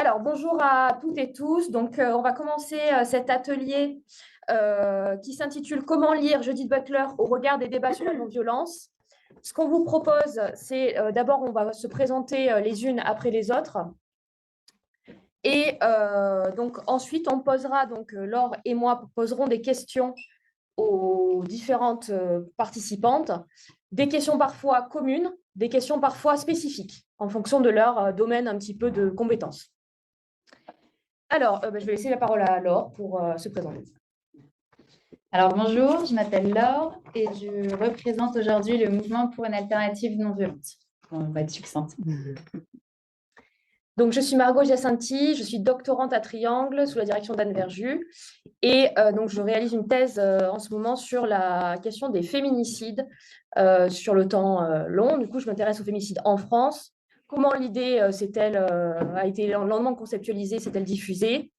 Alors, bonjour à toutes et tous. Donc, on va commencer cet atelier qui s'intitule Comment lire Judith Butler au regard des débats sur la non-violence. Ce qu'on vous propose, c'est d'abord, on va se présenter les unes après les autres. Et donc, ensuite, on posera, donc Laure et moi poserons des questions aux différentes participantes, des questions parfois communes, des questions parfois spécifiques, en fonction de leur domaine un petit peu de compétences. Alors, je vais laisser la parole à Laure pour se présenter. Alors bonjour, je m'appelle Laure et je représente aujourd'hui le mouvement pour une alternative non violente. On va être succincte. Donc, je suis Margot Giacinti, je suis doctorante à Triangle sous la direction d'Anne Verjus et donc je réalise une thèse en ce moment sur la question des féminicides sur le temps long. Du coup, je m'intéresse aux féminicides en France. Comment l'idée a été lentement conceptualisée, s'est-elle diffusée?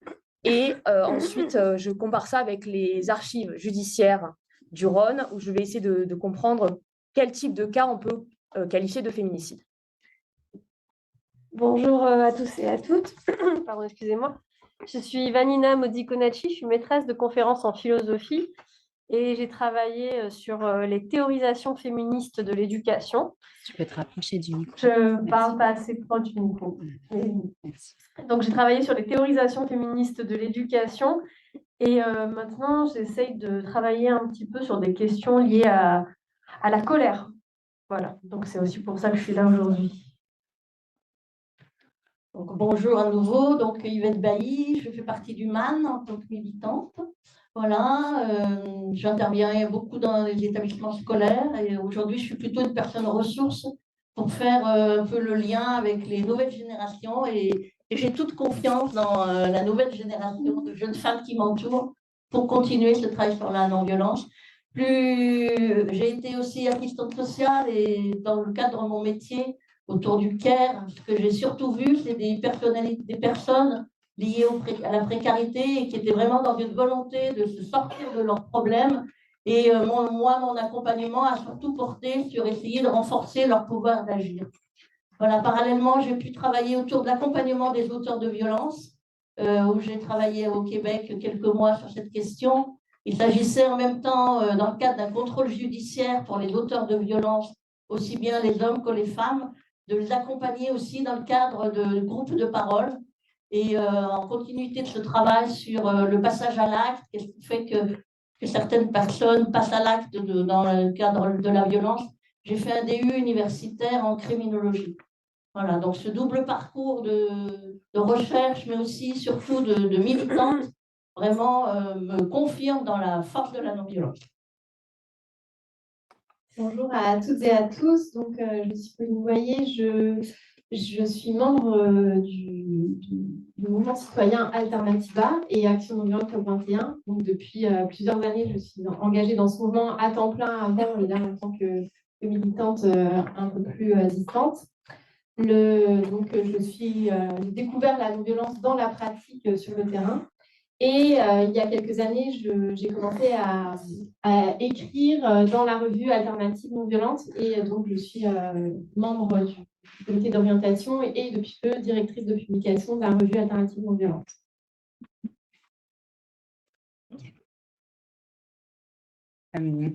Et ensuite, je compare ça avec les archives judiciaires du Rhône, où je vais essayer de comprendre quel type de cas on peut qualifier de féminicide. Bonjour à tous et à toutes. Pardon, excusez-moi. Je suis Vanina Modiconacci, je suis maîtresse de conférences en philosophie et j'ai travaillé sur les théorisations féministes de l'éducation. Tu peux te rapprocher du micro. Je ne parle pas assez proche du micro. Merci. Donc, j'ai travaillé sur les théorisations féministes de l'éducation et maintenant, j'essaye de travailler un petit peu sur des questions liées à la colère. Voilà, donc c'est aussi pour ça que je suis là aujourd'hui. Donc, bonjour à nouveau, donc Yvette Bailly, je fais partie du MAN en tant que militante. Voilà, j'interviens beaucoup dans les établissements scolaires et aujourd'hui je suis plutôt une personne ressource pour faire un peu le lien avec les nouvelles générations et j'ai toute confiance dans la nouvelle génération de jeunes femmes qui m'entourent pour continuer ce travail sur la non-violence. J'ai été aussi assistante sociale et dans le cadre de mon métier, autour du CARE, ce que j'ai surtout vu, c'est des personnes liées à la précarité et qui étaient vraiment dans une volonté de se sortir de leurs problèmes. Et mon accompagnement a surtout porté sur essayer de renforcer leur pouvoir d'agir. Voilà, parallèlement, j'ai pu travailler autour de l'accompagnement des auteurs de violences, où j'ai travaillé au Québec quelques mois sur cette question. Il s'agissait en même temps, dans le cadre d'un contrôle judiciaire pour les auteurs de violences, aussi bien les hommes que les femmes, de les accompagner aussi dans le cadre de groupes de parole et en continuité de ce travail sur le passage à l'acte, qu'est-ce qui fait que certaines personnes passent à l'acte dans le cadre de la violence. J'ai fait un DU universitaire en criminologie. Voilà, donc ce double parcours de recherche, mais aussi surtout de militante, vraiment me confirme dans la force de la non-violence. Bonjour à toutes et à tous. Donc, je suis Pauline Boyer. Je suis membre du mouvement citoyen Alternativa et Action non-violente COP21. Donc, depuis plusieurs années, je suis engagée dans ce mouvement à temps plein avant et là en tant que militante un peu plus distante. J'ai découvert la non-violence dans la pratique sur le terrain. Et il y a quelques années, j'ai commencé à écrire dans la revue Alternative non violente. Et donc, je suis membre du comité d'orientation et depuis peu directrice de publication de la revue Alternative non violente.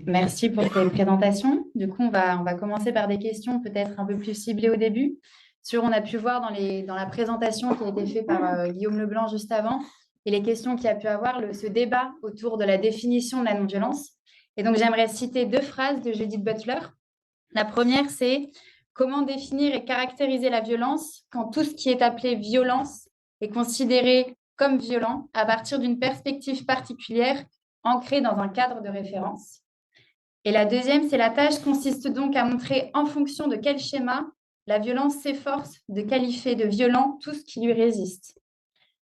Merci pour cette présentation. Du coup, on va commencer par des questions peut-être un peu plus ciblées au début. On a pu voir dans la présentation qui a été faite par Guillaume Leblanc juste avant, et les questions qu'il y a pu avoir, ce débat autour de la définition de la non-violence. Et donc, j'aimerais citer deux phrases de Judith Butler. La première, c'est « Comment définir et caractériser la violence quand tout ce qui est appelé violence est considéré comme violent à partir d'une perspective particulière ancrée dans un cadre de référence ?» Et la deuxième, c'est « La tâche consiste donc à montrer en fonction de quel schéma la violence s'efforce de qualifier de violent tout ce qui lui résiste. »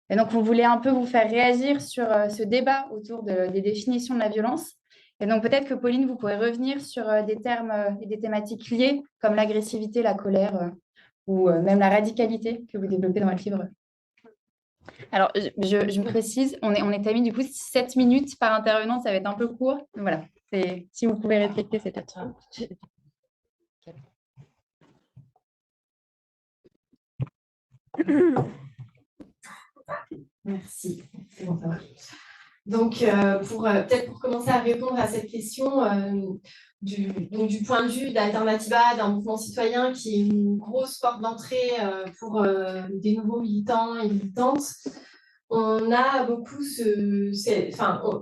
Et donc, on voulait un peu vous faire réagir sur ce débat autour des définitions de la violence. Et donc, peut-être que Pauline, vous pourrez revenir sur des termes et des thématiques liées, comme l'agressivité, la colère, ou même la radicalité que vous développez dans votre livre. Alors, je me précise, on est mis du coup 7 minutes par intervenant, ça va être un peu court. Donc, voilà, si vous pouvez respecter, c'est peut-être ça. Merci. C'est bon, ça va. Donc, peut-être pour commencer à répondre à cette question, du point de vue d'Alternativa, d'un mouvement citoyen qui est une grosse porte d'entrée pour des nouveaux militants et militantes, on a beaucoup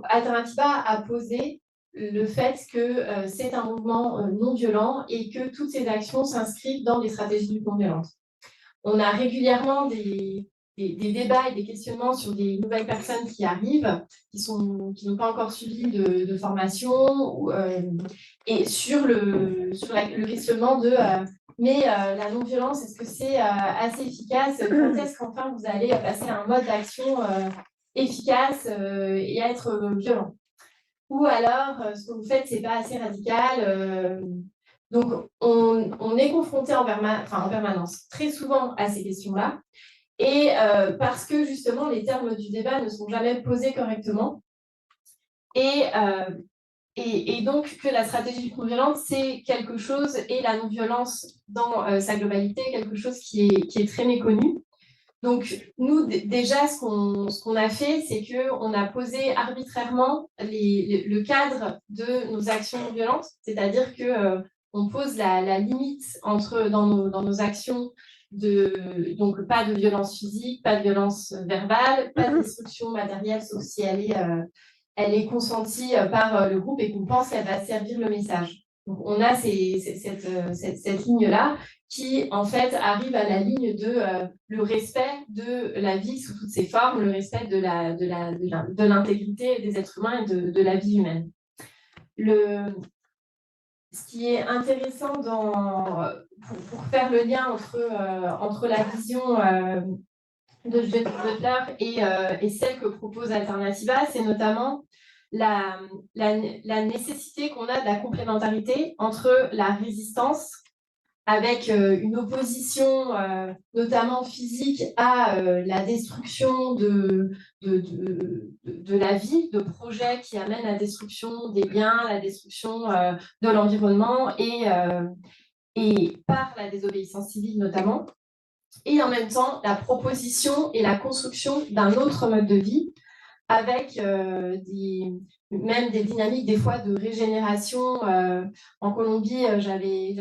Alternativa a posé le fait que c'est un mouvement non violent et que toutes ces actions s'inscrivent dans des stratégies de lutte non violente. On a régulièrement des débats et des questionnements sur des nouvelles personnes qui arrivent, qui n'ont pas encore suivi de formation, et sur le questionnement de mais la non-violence, est-ce que c'est assez efficace? Quand est-ce qu'enfin vous allez passer à un mode d'action efficace et être violent? Ou alors, ce que vous faites, c'est pas assez radical. Donc, on est confronté en permanence très souvent à ces questions-là. Et parce que justement, les termes du débat ne sont jamais posés correctement. Et donc, que la stratégie du non-violence, c'est quelque chose, et la non-violence dans sa globalité, quelque chose qui est très méconnu. Donc, nous, déjà, ce qu'on a fait, c'est qu'on a posé arbitrairement le cadre de nos actions non violentes, c'est-à-dire qu'on pose la limite dans nos actions donc pas de violence physique, pas de violence verbale, pas de destruction matérielle, sauf si elle est consentie par le groupe et qu'on pense qu'elle va servir le message. Donc, on a cette ligne-là qui, en fait, arrive à la ligne de le respect de la vie sous toutes ses formes, le respect de l'intégrité des êtres humains et de la vie humaine. Ce qui est intéressant pour faire le lien entre la vision de Judith Butler et celle que propose Alternativa, c'est notamment la nécessité qu'on a de la complémentarité entre la résistance avec une opposition notamment physique à la destruction de la vie, de projets qui amènent à la destruction des biens, la destruction de l'environnement et par la désobéissance civile notamment. Et en même temps, la proposition et la construction d'un autre mode de vie avec même des dynamiques des fois de régénération. En Colombie, j'avais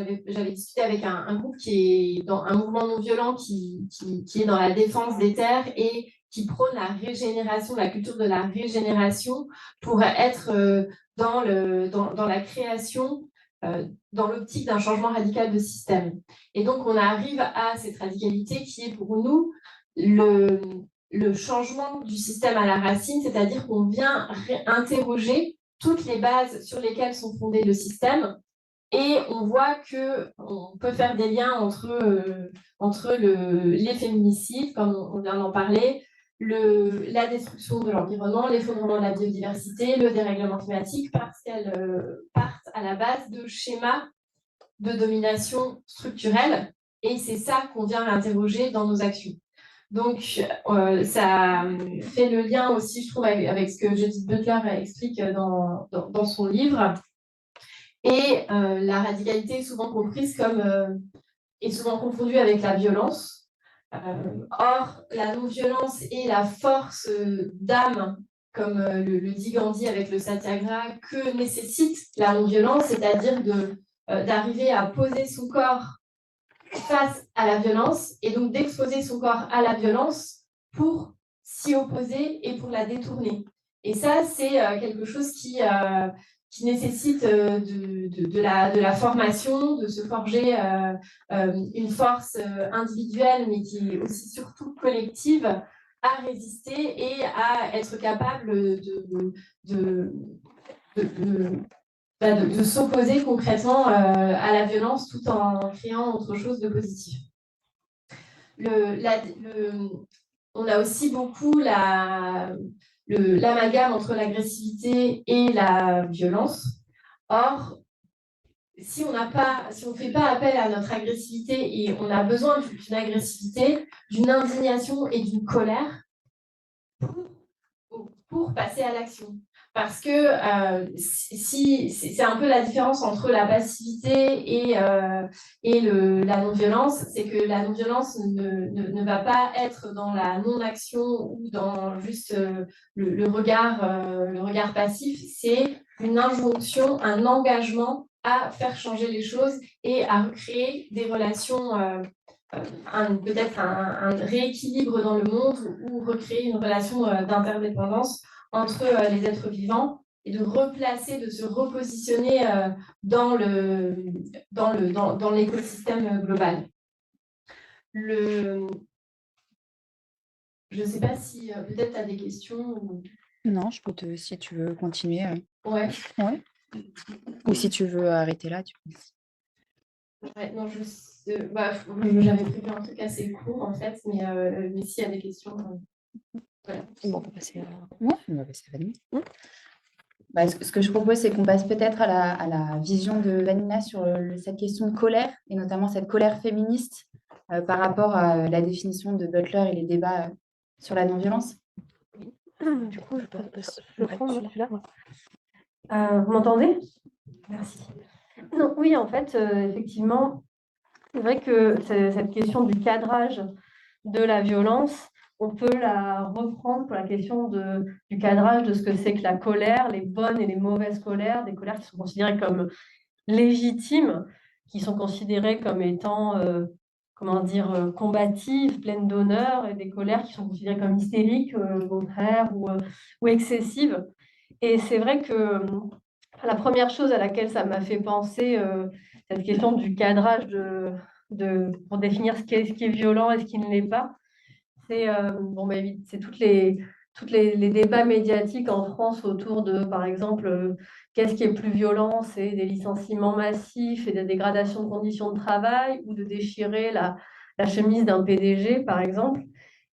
discuté avec un groupe qui est dans un mouvement non violent qui est dans la défense des terres et qui prône la régénération, la culture de la régénération pour être dans la création, dans l'optique d'un changement radical de système. Et donc, on arrive à cette radicalité qui est pour nous le changement du système à la racine, c'est-à-dire qu'on vient interroger toutes les bases sur lesquelles sont fondés le système et on voit qu'on peut faire des liens entre les féminicides, comme on vient d'en parler, la destruction de l'environnement, l'effondrement de la biodiversité, le dérèglement climatique, parce qu'elles partent à la base de schémas de domination structurelle et c'est ça qu'on vient interroger dans nos actions. Donc, ça fait le lien aussi, je trouve, avec ce que Judith Butler explique dans son livre. Et la radicalité est souvent comprise est souvent confondue avec la violence. Or, la non-violence et la force d'âme, comme le dit Gandhi avec le satyagraha, que nécessite la non-violence, c'est-à-dire d'arriver à poser son corps face à la violence et donc d'exposer son corps à la violence pour s'y opposer et pour la détourner. Et ça, c'est quelque chose qui nécessite de la formation, de se forger une force individuelle, mais qui est aussi surtout collective, à résister et à être capable de s'opposer concrètement à la violence tout en créant autre chose de positif. On a aussi beaucoup l'amalgame entre l'agressivité et la violence. Or, si on ne fait pas appel à notre agressivité et on a besoin d'une agressivité, d'une indignation et d'une colère pour passer à l'action. parce que c'est un peu la différence entre la passivité et la non-violence, c'est que la non-violence ne va pas être dans la non-action ou dans juste le regard passif, c'est une injonction, un engagement à faire changer les choses et à recréer des relations, peut-être un rééquilibre dans le monde ou recréer une relation d'interdépendance entre les êtres vivants et de replacer, de se repositionner dans l'écosystème global. Je ne sais pas si peut-être tu as des questions. Non, si tu veux continuer. Ouais. Ouais. Ou si tu veux arrêter là, tu peux. Ouais, non, j'avais prévu un truc assez court en fait, mais s'il y a des questions, voilà. Bon, on va passer à Vanina. Bah, ce que je propose, c'est qu'on passe peut-être à la vision de Vanina sur cette question de colère, et notamment cette colère féministe par rapport à la définition de Butler et les débats sur la non-violence. Du coup, je prends celui-là. Vous m'entendez? Merci. Non, oui, en fait, effectivement, c'est vrai que cette question du cadrage de la violence, on peut la reprendre pour la question du cadrage de ce que c'est que la colère, les bonnes et les mauvaises colères, des colères qui sont considérées comme légitimes, qui sont considérées comme étant, combatives, pleines d'honneur, et des colères qui sont considérées comme hystériques, contraires ou excessives. Et c'est vrai que la première chose à laquelle ça m'a fait penser, cette question du cadrage pour définir ce qui est violent et ce qui ne l'est pas, c'est toutes les débats médiatiques en France autour de, par exemple, qu'est-ce qui est plus violent, c'est des licenciements massifs et des dégradations de conditions de travail ou de déchirer la chemise d'un PDG, par exemple.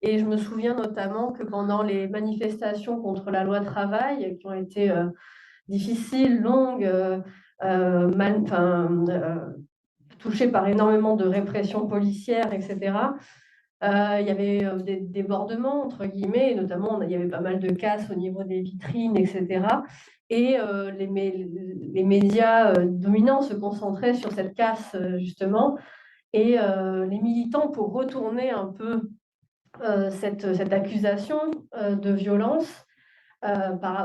Et je me souviens notamment que pendant les manifestations contre la loi travail, qui ont été difficiles, longues, touchées par énormément de répression policière, etc., il y avait des débordements, entre guillemets, et notamment il y avait pas mal de casses au niveau des vitrines, etc. Et les médias dominants se concentraient sur cette casse, justement. Et les militants, pour retourner un peu cette accusation de violence,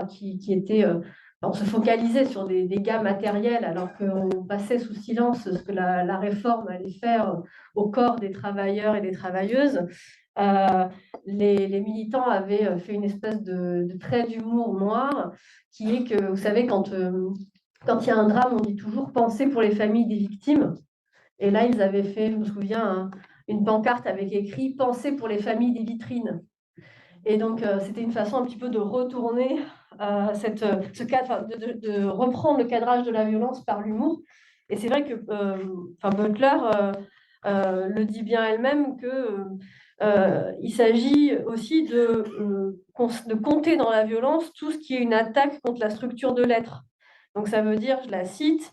qui était... on se focalisait sur des dégâts matériels alors qu'on passait sous silence ce que la réforme allait faire au corps des travailleurs et des travailleuses. Les militants avaient fait une espèce de trait d'humour noir qui est que, vous savez, quand il y a un drame, on dit toujours « penser pour les familles des victimes ». Et là, ils avaient fait, je me souviens, une pancarte avec écrit « penser pour les familles des vitrines ». Et donc, c'était une façon un petit peu de retourner ce cadre, de reprendre le cadrage de la violence par l'humour. Et c'est vrai que Butler le dit bien elle-même qu'il s'agit aussi de compter dans la violence tout ce qui est une attaque contre la structure de l'être. Donc, ça veut dire, je la cite,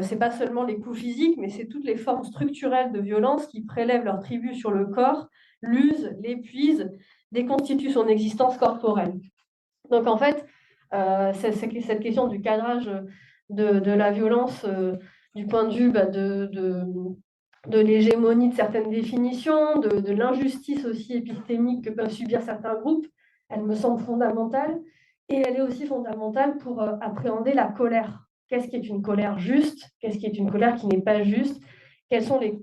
c'est pas seulement les coups physiques, mais c'est toutes les formes structurelles de violence qui prélèvent leur tribut sur le corps, l'usent, l'épuisent, déconstituent son existence corporelle. Donc en fait, cette question du cadrage de la violence du point de vue de l'hégémonie de certaines définitions, de l'injustice aussi épistémique que peuvent subir certains groupes, elle me semble fondamentale. Et elle est aussi fondamentale pour appréhender la colère. Qu'est-ce qui est une colère juste? Qu'est-ce qui est une colère qui n'est pas juste? Quelles sont les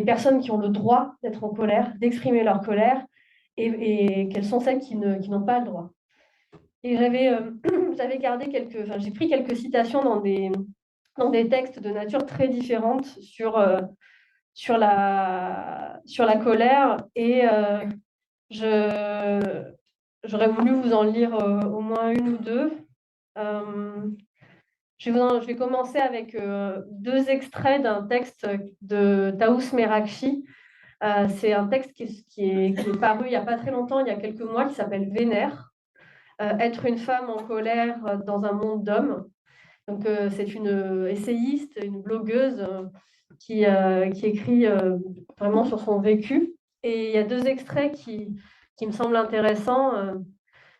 personnes qui ont le droit d'être en colère, d'exprimer leur colère, et quelles sont celles qui n'ont pas le droit? Et j'avais gardé j'ai pris quelques citations dans des textes de nature très différente sur la colère, et j'aurais voulu vous en lire au moins une ou deux. Je vais commencer avec deux extraits d'un texte de Taous Merakchi. C'est un texte qui est paru il n'y a pas très longtemps, il y a quelques mois, qui s'appelle Vénère. Être une femme en colère dans un monde d'hommes. Donc, c'est une essayiste, une blogueuse qui écrit vraiment sur son vécu. Et il y a deux extraits qui me semblent intéressants.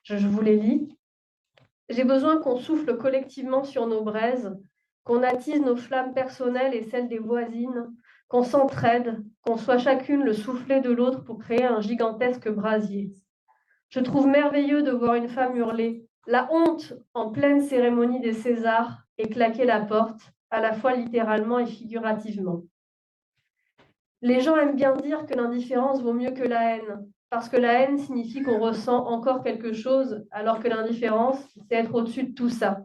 Je vous les lis. J'ai besoin qu'on souffle collectivement sur nos braises, qu'on attise nos flammes personnelles et celles des voisines, qu'on s'entraide, qu'on soit chacune le soufflet de l'autre pour créer un gigantesque brasier. Je trouve merveilleux de voir une femme hurler « La honte !» en pleine cérémonie des Césars et claquer la porte, à la fois littéralement et figurativement. Les gens aiment bien dire que l'indifférence vaut mieux que la haine, parce que la haine signifie qu'on ressent encore quelque chose, alors que l'indifférence, c'est être au-dessus de tout ça.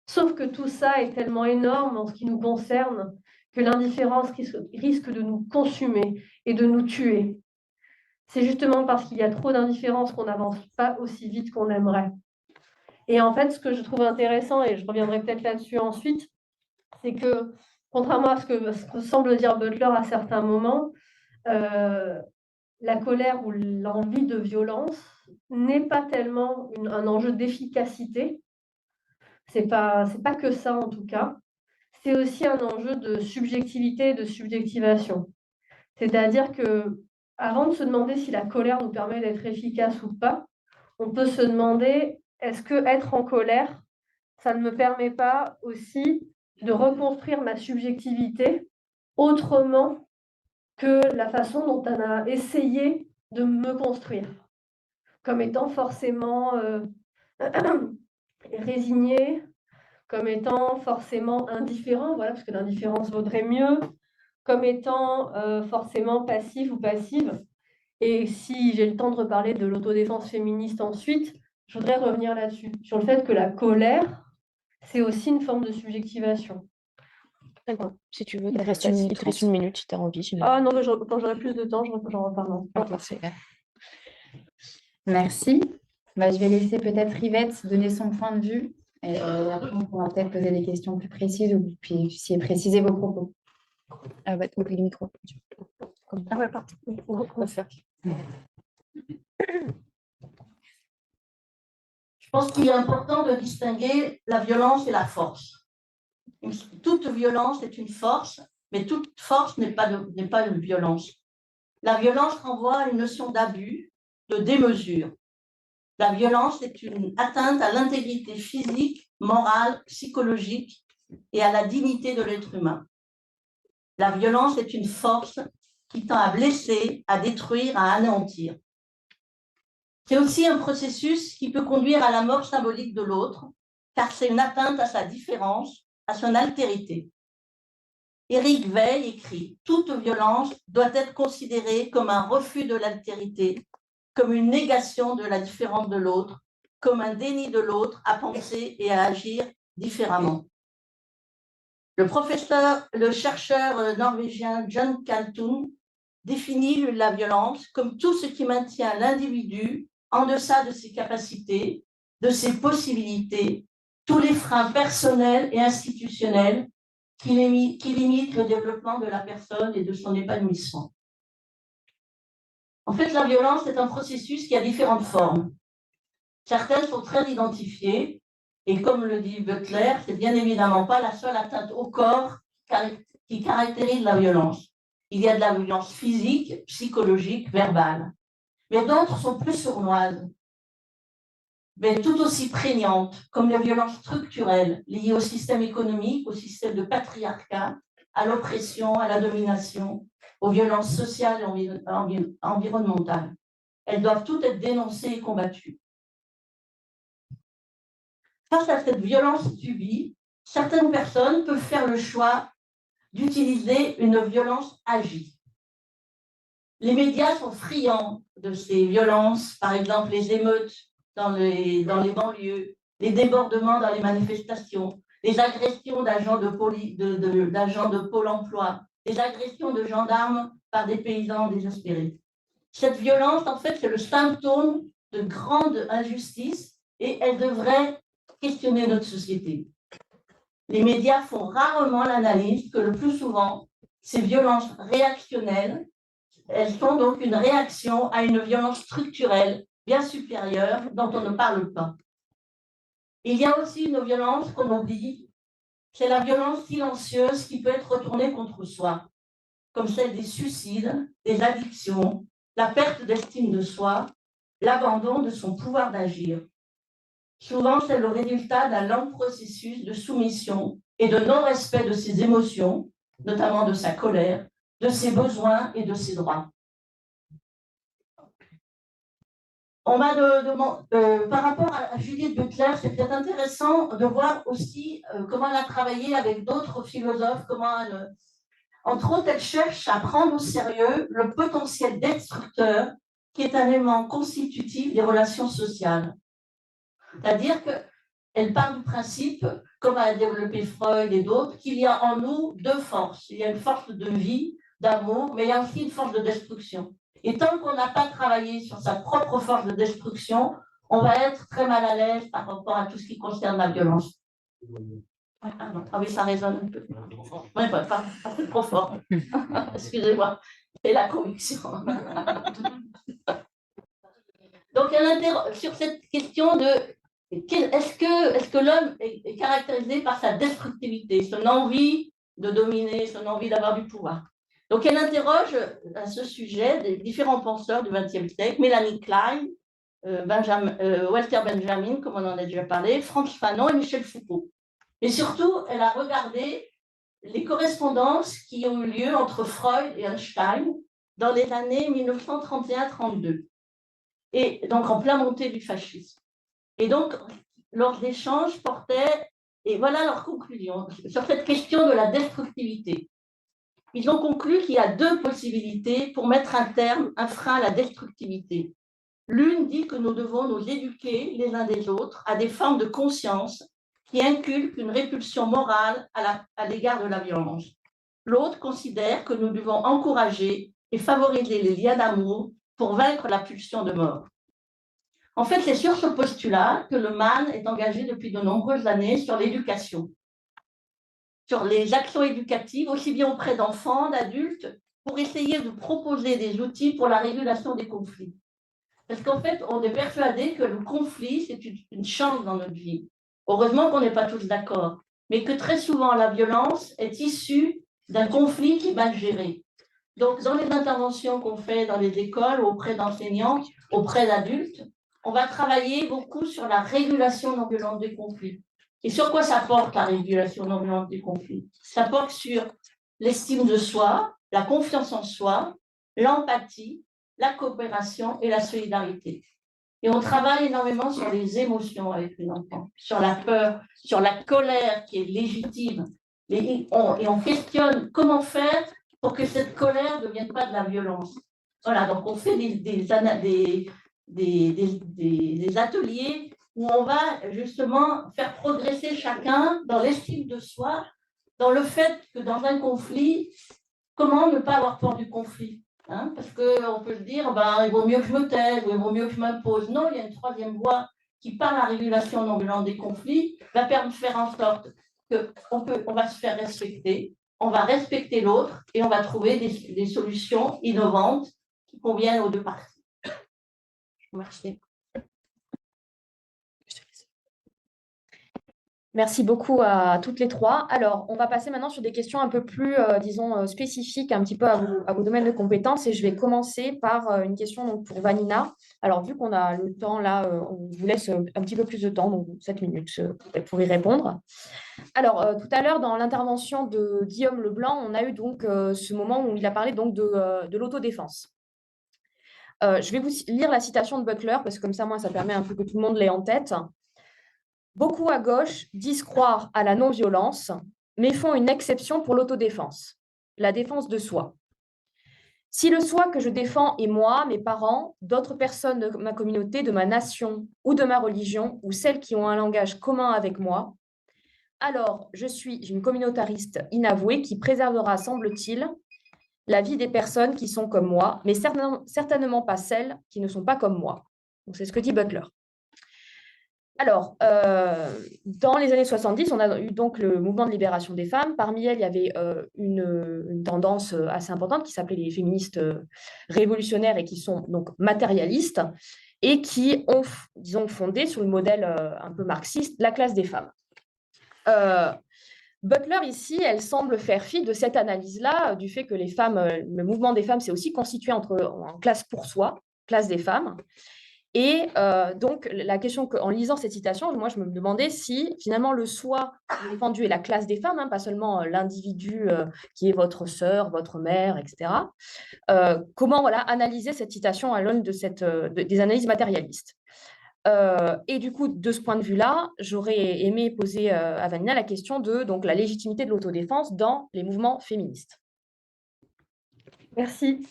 Sauf que tout ça est tellement énorme en ce qui nous concerne que l'indifférence risque de nous consumer et de nous tuer. C'est justement parce qu'il y a trop d'indifférence qu'on n'avance pas aussi vite qu'on aimerait. Et en fait, ce que je trouve intéressant, et je reviendrai peut-être là-dessus ensuite, c'est que, contrairement à ce que semble dire Butler à certains moments, la colère ou l'envie de violence n'est pas tellement un enjeu d'efficacité. C'est pas que ça, en tout cas. C'est aussi un enjeu de subjectivité et de subjectivation. C'est-à-dire que, avant de se demander si la colère nous permet d'être efficace ou pas, on peut se demander, est-ce que être en colère, ça ne me permet pas aussi de reconstruire ma subjectivité autrement que la façon dont on a essayé de me construire, comme étant forcément résigné, comme étant forcément indifférent, voilà, parce que l'indifférence vaudrait mieux, comme étant forcément passif ou passive. Et si j'ai le temps de reparler de l'autodéfense féministe ensuite, je voudrais revenir là-dessus, sur le fait que la colère, c'est aussi une forme de subjectivation. D'accord. Si tu veux, Il te reste il te reste une minute si tu as envie. Sinon. Ah non, mais quand j'aurai plus de temps, j'en reparle. Ok, super. Merci. Bah, je vais laisser peut-être Yvette donner son point de vue. Et après, on pourra peut-être poser des questions plus précises ou puis si préciser vos propos. Ah bah, oublie le micro. Ah ouais, pardon. On va faire. Je pense qu'il est important de distinguer la violence et la force. Toute violence est une force, mais toute force n'est pas une violence. La violence renvoie à une notion d'abus, de démesure. La violence est une atteinte à l'intégrité physique, morale, psychologique et à la dignité de l'être humain. La violence est une force qui tend à blesser, à détruire, à anéantir. C'est aussi un processus qui peut conduire à la mort symbolique de l'autre, car c'est une atteinte à sa différence, à son altérité. Éric Veil écrit « Toute violence doit être considérée comme un refus de l'altérité, comme une négation de la différence de l'autre, comme un déni de l'autre à penser et à agir différemment. » Le chercheur norvégien John Galtung définit la violence comme tout ce qui maintient l'individu en deçà de ses capacités, de ses possibilités, tous les freins personnels et institutionnels qui limitent le développement de la personne et de son épanouissement. En fait, la violence est un processus qui a différentes formes. Certaines sont très identifiées, et comme le dit Butler, c'est bien évidemment pas la seule atteinte au corps qui caractérise la violence. Il y a de la violence physique, psychologique, verbale. Mais d'autres sont plus sournoises, mais tout aussi prégnantes, comme les violences structurelles liées au système économique, au système de patriarcat, à l'oppression, à la domination, aux violences sociales et environnementales. Elles doivent toutes être dénoncées et combattues. Face à cette violence subie, certaines personnes peuvent faire le choix d'utiliser une violence agie. Les médias sont friands de ces violences, par exemple les émeutes dans les banlieues, les débordements dans les manifestations, les agressions d'agents de Pôle emploi, les agressions de gendarmes par des paysans désespérés. Cette violence, en fait, c'est le symptôme de grandes injustices et elle devrait questionner notre société. Les médias font rarement l'analyse que le plus souvent, ces violences réactionnelles, elles sont donc une réaction à une violence structurelle bien supérieure dont on ne parle pas. Il y a aussi une violence qu'on oublie, c'est la violence silencieuse qui peut être retournée contre soi, comme celle des suicides, des addictions, la perte d'estime de soi, l'abandon de son pouvoir d'agir. Souvent, c'est le résultat d'un long processus de soumission et de non-respect de ses émotions, notamment de sa colère, de ses besoins et de ses droits. On va par rapport à Judith Butler, c'est peut-être intéressant de voir aussi comment elle a travaillé avec d'autres philosophes, entre autres, elle cherche à prendre au sérieux le potentiel destructeur qui est un élément constitutif des relations sociales. C'est-à-dire qu'elle part du principe, comme a développé Freud et d'autres, qu'il y a en nous deux forces. Il y a une force de vie, d'amour, mais il y a aussi une force de destruction. Et tant qu'on n'a pas travaillé sur sa propre force de destruction, on va être très mal à l'aise par rapport à tout ce qui concerne la violence. Ah oui, ça résonne un peu. Ouais, pas trop fort. Excusez-moi, c'est la conviction. Donc, sur cette question de est-ce que l'homme est caractérisé par sa destructivité, son envie de dominer, son envie d'avoir du pouvoir. Donc, elle interroge à ce sujet des différents penseurs du XXe siècle, Mélanie Klein, Walter Benjamin, comme on en a déjà parlé, Frantz Fanon et Michel Foucault. Et surtout, elle a regardé les correspondances qui ont eu lieu entre Freud et Einstein dans les années 1931-32, et donc en plein montée du fascisme. Et donc, leurs échanges portaient, et voilà leur conclusion, sur cette question de la destructivité. Ils ont conclu qu'il y a deux possibilités pour mettre un frein à la destructivité. L'une dit que nous devons nous éduquer les uns des autres à des formes de conscience qui inculquent une répulsion morale à l'égard de la violence. L'autre considère que nous devons encourager et favoriser les liens d'amour pour vaincre la pulsion de mort. En fait, c'est sur ce postulat que le MAN est engagé depuis de nombreuses années sur l'éducation, sur les actions éducatives, aussi bien auprès d'enfants, d'adultes, pour essayer de proposer des outils pour la régulation des conflits. Parce qu'en fait, on est persuadé que le conflit, c'est une chance dans notre vie. Heureusement qu'on n'est pas tous d'accord, mais que très souvent, la violence est issue d'un conflit qui est mal géré. Donc, dans les interventions qu'on fait dans les écoles, auprès d'enseignants, auprès d'adultes, on va travailler beaucoup sur la régulation non violente des conflits. Et sur quoi ça porte la régulation non violente des conflits? Ça porte sur l'estime de soi, la confiance en soi, l'empathie, la coopération et la solidarité. Et on travaille énormément sur les émotions avec les enfants, sur la peur, sur la colère qui est légitime. Et on questionne comment faire pour que cette colère ne devienne pas de la violence. Voilà, donc on fait des ateliers où on va justement faire progresser chacun dans l'estime de soi, dans le fait que dans un conflit, comment ne pas avoir peur du conflit, hein? Parce qu'on peut se dire, il vaut mieux que je me taise, ou il vaut mieux que je m'impose. Non, il y a une troisième voie qui, par la régulation non violente des conflits, va permettre de faire en sorte qu'on va se faire respecter, on va respecter l'autre et on va trouver des solutions innovantes qui conviennent aux deux parties. Merci. Merci beaucoup à toutes les trois. Alors, on va passer maintenant sur des questions un peu plus, disons, spécifiques, un petit peu à vos domaines de compétences. Et je vais commencer par une question donc, pour Vanina. Alors, vu qu'on a le temps là, on vous laisse un petit peu plus de temps, donc 7 minutes pour y répondre. Alors, tout à l'heure, dans l'intervention de Guillaume Leblanc, on a eu donc ce moment où il a parlé donc de l'autodéfense. Je vais vous lire la citation de Butler, parce que comme ça, moi, ça permet un peu que tout le monde l'ait en tête. Beaucoup à gauche disent croire à la non-violence, mais font une exception pour l'autodéfense, la défense de soi. Si le soi que je défends est moi, mes parents, d'autres personnes de ma communauté, de ma nation ou de ma religion, ou celles qui ont un langage commun avec moi, alors je suis une communautariste inavouée qui préservera, semble-t-il, la vie des personnes qui sont comme moi, mais certainement pas celles qui ne sont pas comme moi. Donc, c'est ce que dit Butler. Alors, dans les années 70, on a eu donc le mouvement de libération des femmes. Parmi elles, il y avait une tendance assez importante qui s'appelait les féministes révolutionnaires et qui sont donc matérialistes et qui ont, disons, fondé sur le modèle un peu marxiste la classe des femmes. Butler, ici, elle semble faire fi de cette analyse-là, du fait que les femmes, le mouvement des femmes s'est aussi constitué en classe pour soi, classe des femmes. Et donc, la question en lisant cette citation, moi, je me demandais si finalement le soi défendu est la classe des femmes, hein, pas seulement l'individu qui est votre sœur, votre mère, etc. Comment voilà, analyser cette citation à l'aune des analyses matérialistes. Et du coup, de ce point de vue-là, j'aurais aimé poser à Vanina la question de donc, la légitimité de l'autodéfense dans les mouvements féministes. Merci.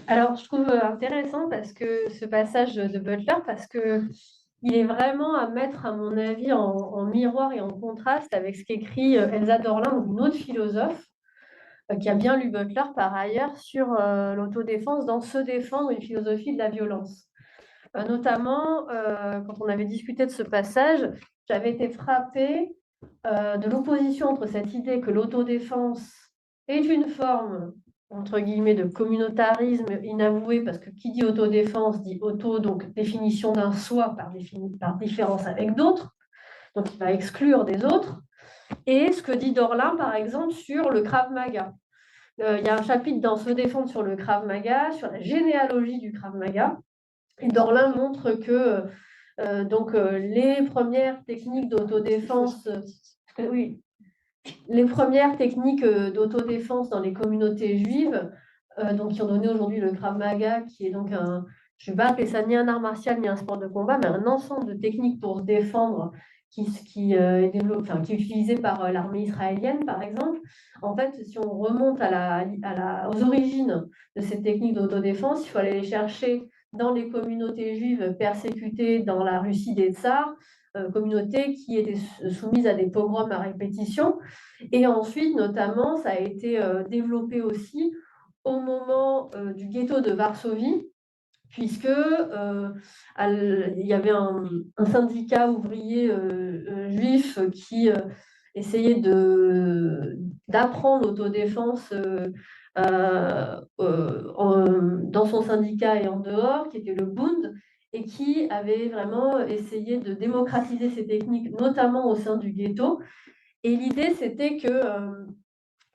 Alors, je trouve intéressant parce que ce passage de Butler, parce que il est vraiment à mettre, à mon avis, en miroir et en contraste avec ce qu'écrit Elsa Dorlin, une autre philosophe, qui a bien lu Butler par ailleurs, sur l'autodéfense dans Se défendre, une philosophie de la violence. Notamment, quand on avait discuté de ce passage, j'avais été frappée de l'opposition entre cette idée que l'autodéfense est une forme, entre guillemets, de communautarisme inavoué, parce que qui dit autodéfense dit auto, donc définition d'un soi par différence avec d'autres, donc il va exclure des autres, et ce que dit Dorlin, par exemple, sur le Krav Maga. Il y a un chapitre dans Se défendre sur le Krav Maga, sur la généalogie du Krav Maga, et Dorlin montre que les premières techniques d'autodéfense, oui, les premières techniques d'autodéfense dans les communautés juives, donc qui ont donné aujourd'hui le Krav Maga, qui est donc je ne vais pas appeler ça ni un art martial ni un sport de combat, mais un ensemble de techniques pour se défendre qui est utilisé par l'armée israélienne, par exemple. En fait, si on remonte aux origines de ces techniques d'autodéfense, il faut aller les chercher dans les communautés juives persécutées dans la Russie des tsars, communautés qui étaient soumises à des pogroms à répétition. Et ensuite, notamment, ça a été développé aussi au moment du ghetto de Varsovie, puisque il y avait un syndicat ouvrier juif qui essayait d'apprendre l'autodéfense dans son syndicat et en dehors, qui était le Bund, et qui avait vraiment essayé de démocratiser ces techniques, notamment au sein du ghetto. Et l'idée, c'était que,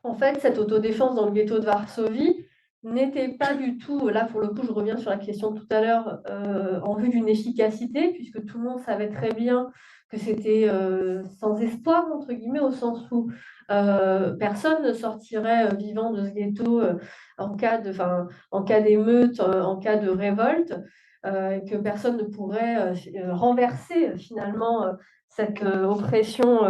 en fait, cette autodéfense dans le ghetto de Varsovie n'était pas du tout, là pour le coup, je reviens sur la question de tout à l'heure, en vue d'une efficacité, puisque tout le monde savait très bien que c'était sans espoir, entre guillemets, au sens où personne ne sortirait vivant de ce ghetto en cas d'émeute, en cas de révolte, et que personne ne pourrait renverser finalement cette oppression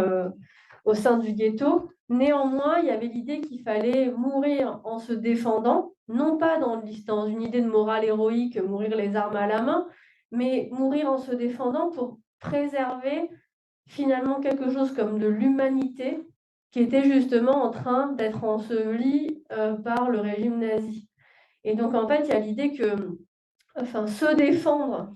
au sein du ghetto. Néanmoins, il y avait l'idée qu'il fallait mourir en se défendant, non pas dans une idée de morale héroïque, mourir les armes à la main, mais mourir en se défendant pour préserver finalement quelque chose comme de l'humanité qui était justement en train d'être ensevelie par le régime nazi. Et donc, en fait, il y a l'idée que se défendre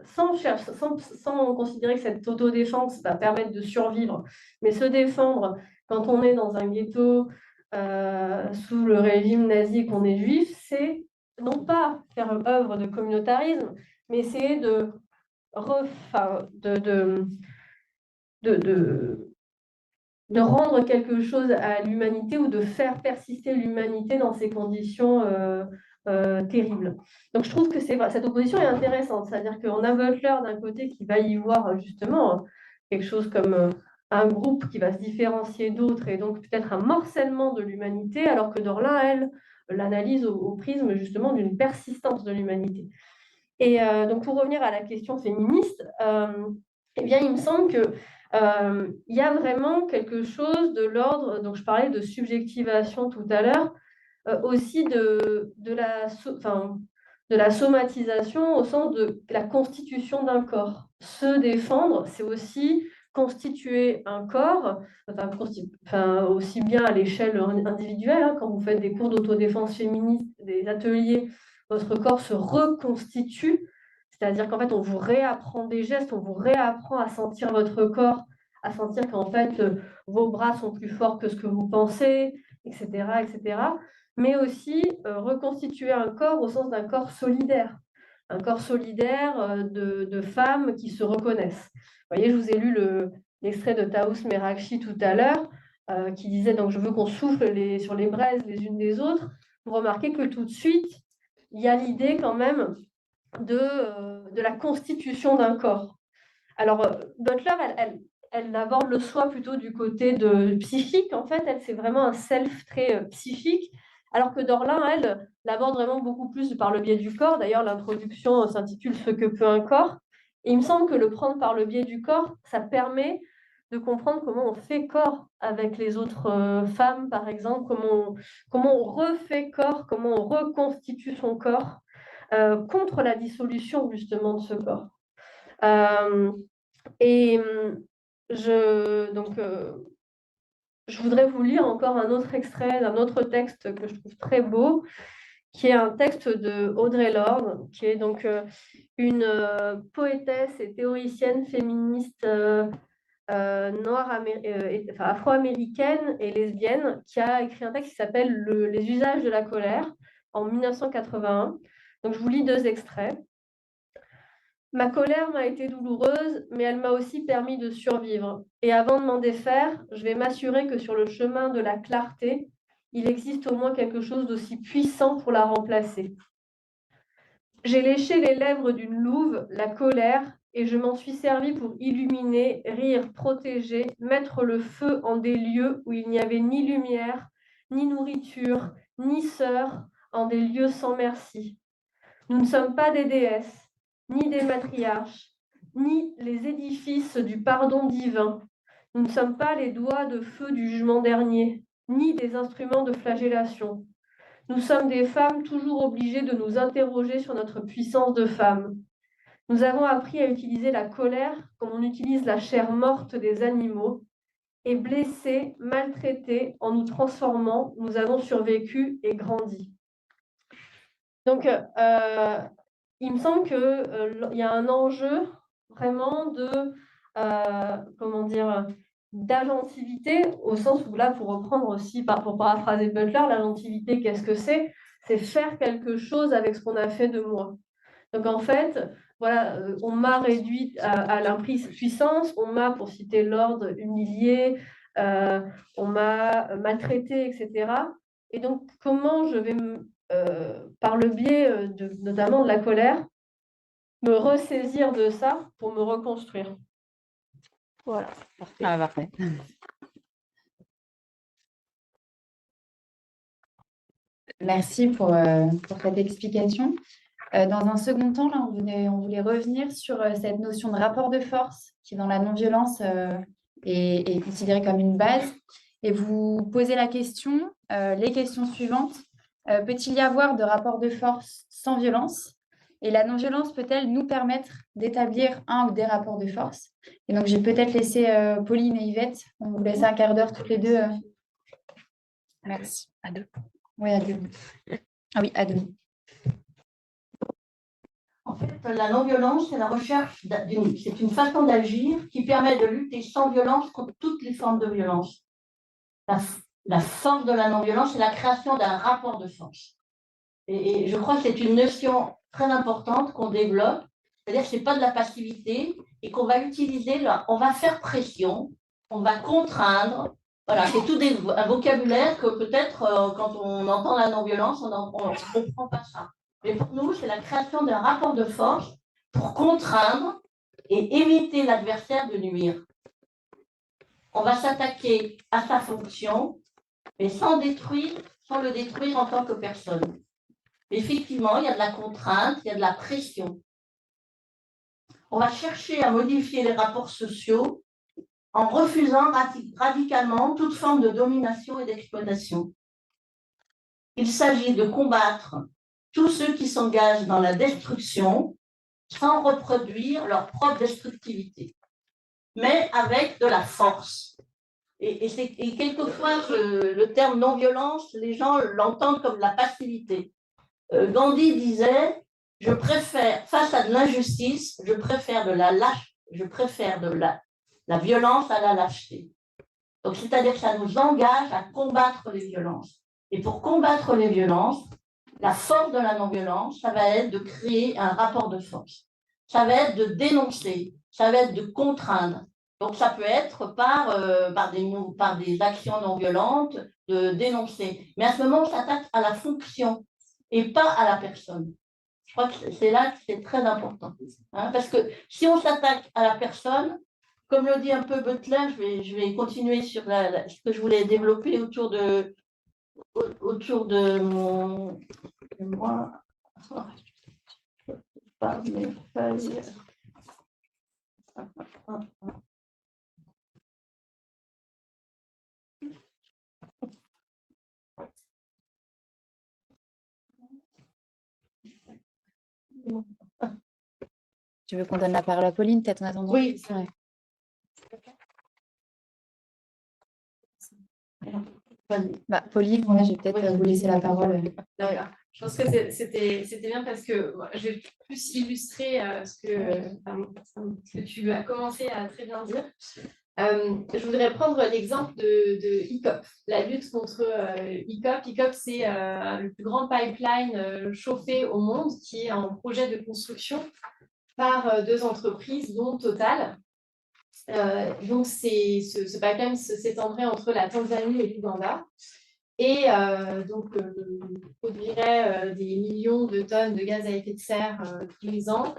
sans considérer que cette autodéfense va permettre de survivre, mais se défendre quand on est dans un ghetto sous le régime nazi et qu'on est juif, c'est non pas faire œuvre de communautarisme, mais essayer de rendre quelque chose à l'humanité ou de faire persister l'humanité dans ces conditions terribles. Donc je trouve que cette opposition est intéressante, c'est-à-dire qu'on a Butler d'un côté qui va y voir justement quelque chose comme un groupe qui va se différencier d'autres et donc peut-être un morcellement de l'humanité, alors que Dorlin, elle, l'analyse au prisme justement d'une persistance de l'humanité. Et donc pour revenir à la question féministe, eh bien il me semble que il y a vraiment quelque chose de l'ordre, donc je parlais de subjectivation tout à l'heure, aussi de la somatisation au sens de la constitution d'un corps. Se défendre, c'est aussi constituer un corps, aussi bien à l'échelle individuelle, hein, quand vous faites des cours d'autodéfense féministe, des ateliers, votre corps se reconstitue, c'est-à-dire qu'en fait, on vous réapprend des gestes, on vous réapprend à sentir votre corps, à sentir qu'en fait, vos bras sont plus forts que ce que vous pensez, etc., etc. Mais aussi reconstituer un corps au sens d'un corps solidaire de femmes qui se reconnaissent. Vous voyez, je vous ai lu l'extrait de Taous Merakchi tout à l'heure, qui disait donc je veux qu'on souffle sur les braises les unes des autres. Vous remarquez que tout de suite, il y a l'idée quand même de la constitution d'un corps. Alors, Butler, elle aborde le soi plutôt du côté psychique. En fait, c'est vraiment un self très psychique, alors que Dorlin, elle, l'aborde vraiment beaucoup plus par le biais du corps. D'ailleurs, l'introduction s'intitule « Ce que peut un corps ». Et il me semble que le prendre par le biais du corps, ça permet de comprendre comment on fait corps avec les autres femmes, par exemple, comment on refait corps, comment on reconstitue son corps contre la dissolution, justement, de ce corps. Et je voudrais vous lire encore un autre extrait d'un autre texte que je trouve très beau, qui est un texte de Audre Lorde, qui est donc une poétesse et théoricienne féministe afro-américaine et lesbienne, qui a écrit un texte qui s'appelle Les usages de la colère en 1981. Donc je vous lis 2 extraits. Ma colère m'a été douloureuse, mais elle m'a aussi permis de survivre. Et avant de m'en défaire, je vais m'assurer que sur le chemin de la clarté, il existe au moins quelque chose d'aussi puissant pour la remplacer. J'ai léché les lèvres d'une louve, la colère, et je m'en suis servi pour illuminer, rire, protéger, mettre le feu en des lieux où il n'y avait ni lumière, ni nourriture, ni sœur, en des lieux sans merci. Nous ne sommes pas des déesses, ni des matriarches, ni les édifices du pardon divin. Nous ne sommes pas les doigts de feu du jugement dernier, ni des instruments de flagellation. Nous sommes des femmes toujours obligées de nous interroger sur notre puissance de femme. Nous avons appris à utiliser la colère comme on utilise la chair morte des animaux, et blessés, maltraités, en nous transformant, nous avons survécu et grandi. Donc, il me semble qu'il y a un enjeu vraiment d'agentivité, au sens où là, pour reprendre aussi, pour paraphraser Butler, l'agentivité, qu'est-ce que c'est? C'est faire quelque chose avec ce qu'on a fait de moi. Donc en fait, voilà, on m'a réduite à l'impuissance, on m'a, pour citer Lord, humiliée, on m'a maltraitée, etc. Et donc, comment je vais, par le biais notamment de la colère, me ressaisir de ça pour me reconstruire. Voilà. Parfait. Ah, parfait. Merci pour cette explication. Dans un second temps, là, on voulait revenir sur cette notion de rapport de force qui, dans la non-violence, est considérée comme une base. Et vous posez la question, les questions suivantes. Peut-il y avoir de rapport de force sans violence? Et la non-violence peut-elle nous permettre d'établir un ou des rapports de force? Et donc, j'ai peut-être laissé Pauline et Yvette. On vous laisse un quart d'heure toutes les deux. Merci. À 2. Oui, à 2. Ah oui, à 2. En fait, la non-violence, c'est la recherche c'est une façon d'agir qui permet de lutter sans violence contre toutes les formes de violence. La force de la non-violence, c'est la création d'un rapport de force. Et je crois que c'est une notion très importante qu'on développe. C'est-à-dire que ce n'est pas de la passivité et qu'on va utiliser, on va faire pression, on va contraindre. Voilà, c'est tout un vocabulaire que peut-être quand on entend la non-violence, on ne comprend pas ça. Mais pour nous, c'est la création d'un rapport de force pour contraindre et éviter l'adversaire de nuire. On va s'attaquer à sa fonction, mais sans le détruire en tant que personne. Effectivement, il y a de la contrainte, il y a de la pression. On va chercher à modifier les rapports sociaux en refusant radicalement toute forme de domination et d'exploitation. Il s'agit de combattre tous ceux qui s'engagent dans la destruction sans reproduire leur propre destructivité, mais avec de la force. Et quelquefois, le terme non-violence, les gens l'entendent comme de la passivité. Gandhi disait, je préfère, face à de l'injustice, je préfère de la violence à la lâcheté. Donc, c'est-à-dire que ça nous engage à combattre les violences. Et pour combattre les violences, la force de la non-violence, ça va être de créer un rapport de force. Ça va être de dénoncer, ça va être de contraindre. Donc, ça peut être par des actions non violentes, de dénoncer. Mais à ce moment, on s'attaque à la fonction et pas à la personne. Je crois que c'est là que c'est très important. Hein, parce que si on s'attaque à la personne, comme le dit un peu Butler, je vais continuer sur ce que je voulais développer autour de moi. Pas mes feuilles. Tu veux qu'on donne la parole à Pauline, peut-être en attendant? Oui. Ouais. Bah, Pauline, ouais, je vais peut-être vous laisser la parole. D'accord. Je pense que c'était bien parce que je vais plus illustrer ce que tu as commencé à très bien dire. Je voudrais prendre l'exemple de ICOP, la lutte contre ICOP. ICOP, c'est le plus grand pipeline chauffé au monde qui est en projet de construction par deux entreprises, dont Total. Donc, ce pipeline s'étendrait entre la Tanzanie et l'Ouganda et produirait des millions de tonnes de gaz à effet de serre tous les ans,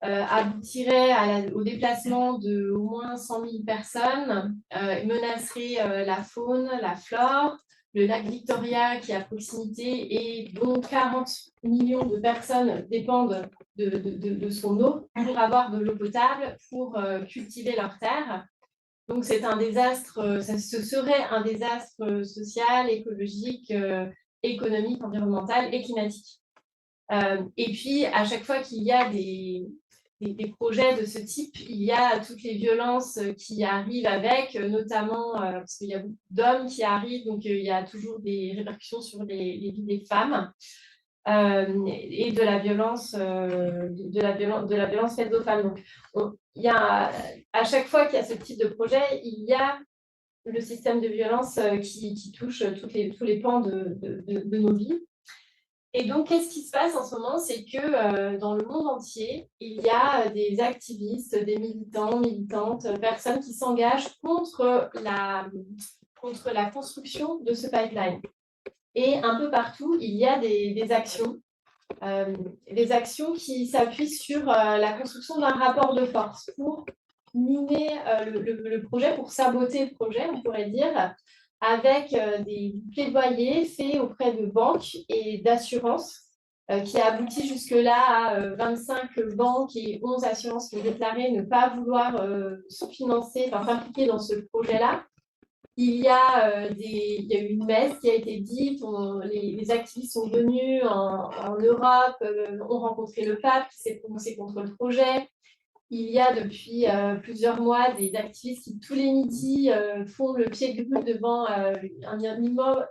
aboutirait au déplacement de au moins 100 000 personnes, menacerait la faune, la flore, le lac Victoria qui est à proximité et dont 40 millions de personnes dépendent de son eau pour avoir de l'eau potable, pour cultiver leurs terres. Donc, c'est un désastre, ce serait un désastre social, écologique, économique, environnemental et climatique. Et puis, à chaque fois qu'il y a des projets de ce type, il y a toutes les violences qui arrivent avec, notamment parce qu'il y a beaucoup d'hommes qui arrivent, donc il y a toujours des répercussions sur les vies des femmes. Et de la violence, de la violence faite aux femmes. Donc, il y a, à chaque fois qu'il y a ce type de projet, il y a le système de violence qui touche tous les pans de nos vies. Et donc, qu'est-ce qui se passe en ce moment? C'est que dans le monde entier, il y a des activistes, des militants, militantes, personnes qui s'engagent contre la construction de ce pipeline. Et un peu partout, il y a des actions qui s'appuient sur la construction d'un rapport de force pour miner le projet, pour saboter le projet, on pourrait dire, avec des plaidoyers faits auprès de banques et d'assurances, qui a abouti jusque-là à 25 banques et 11 assurances qui ont déclaré ne pas vouloir s'impliquer dans ce projet-là. Il y a eu une messe qui a été dite, les activistes sont venus en Europe, ont rencontré le pape qui s'est prononcé contre le projet. Il y a depuis plusieurs mois des activistes qui, tous les midis, font le pied grue devant un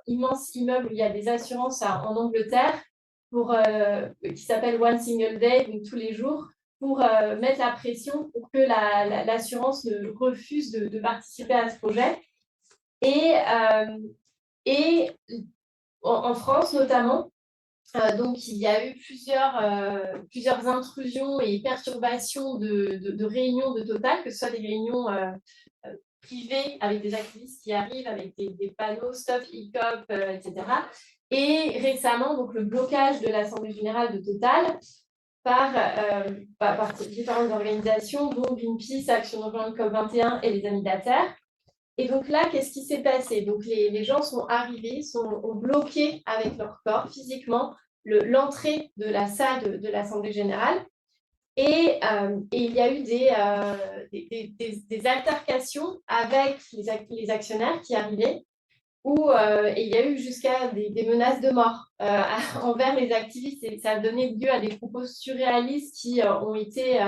immense immeuble où il y a des assurances en Angleterre qui s'appelle One Single Day, donc tous les jours, pour mettre la pression pour que l'assurance ne refuse de participer à ce projet. Et en France notamment, donc il y a eu plusieurs intrusions et perturbations de réunions de Total, que ce soit des réunions privées avec des activistes qui arrivent avec des panneaux Stop ICOP, etc. Et récemment, donc le blocage de l'Assemblée générale de Total par différentes organisations, dont Greenpeace, Action Environnement COP21 et les Amis de la Terre. Et donc là, qu'est-ce qui s'est passé? Donc les gens sont arrivés, ont bloqué avec leur corps physiquement l'entrée de la salle de l'Assemblée générale. Et il y a eu des altercations avec les actionnaires qui arrivaient, où il y a eu jusqu'à des menaces de mort envers les activistes. Et ça a donné lieu à des propos surréalistes qui ont été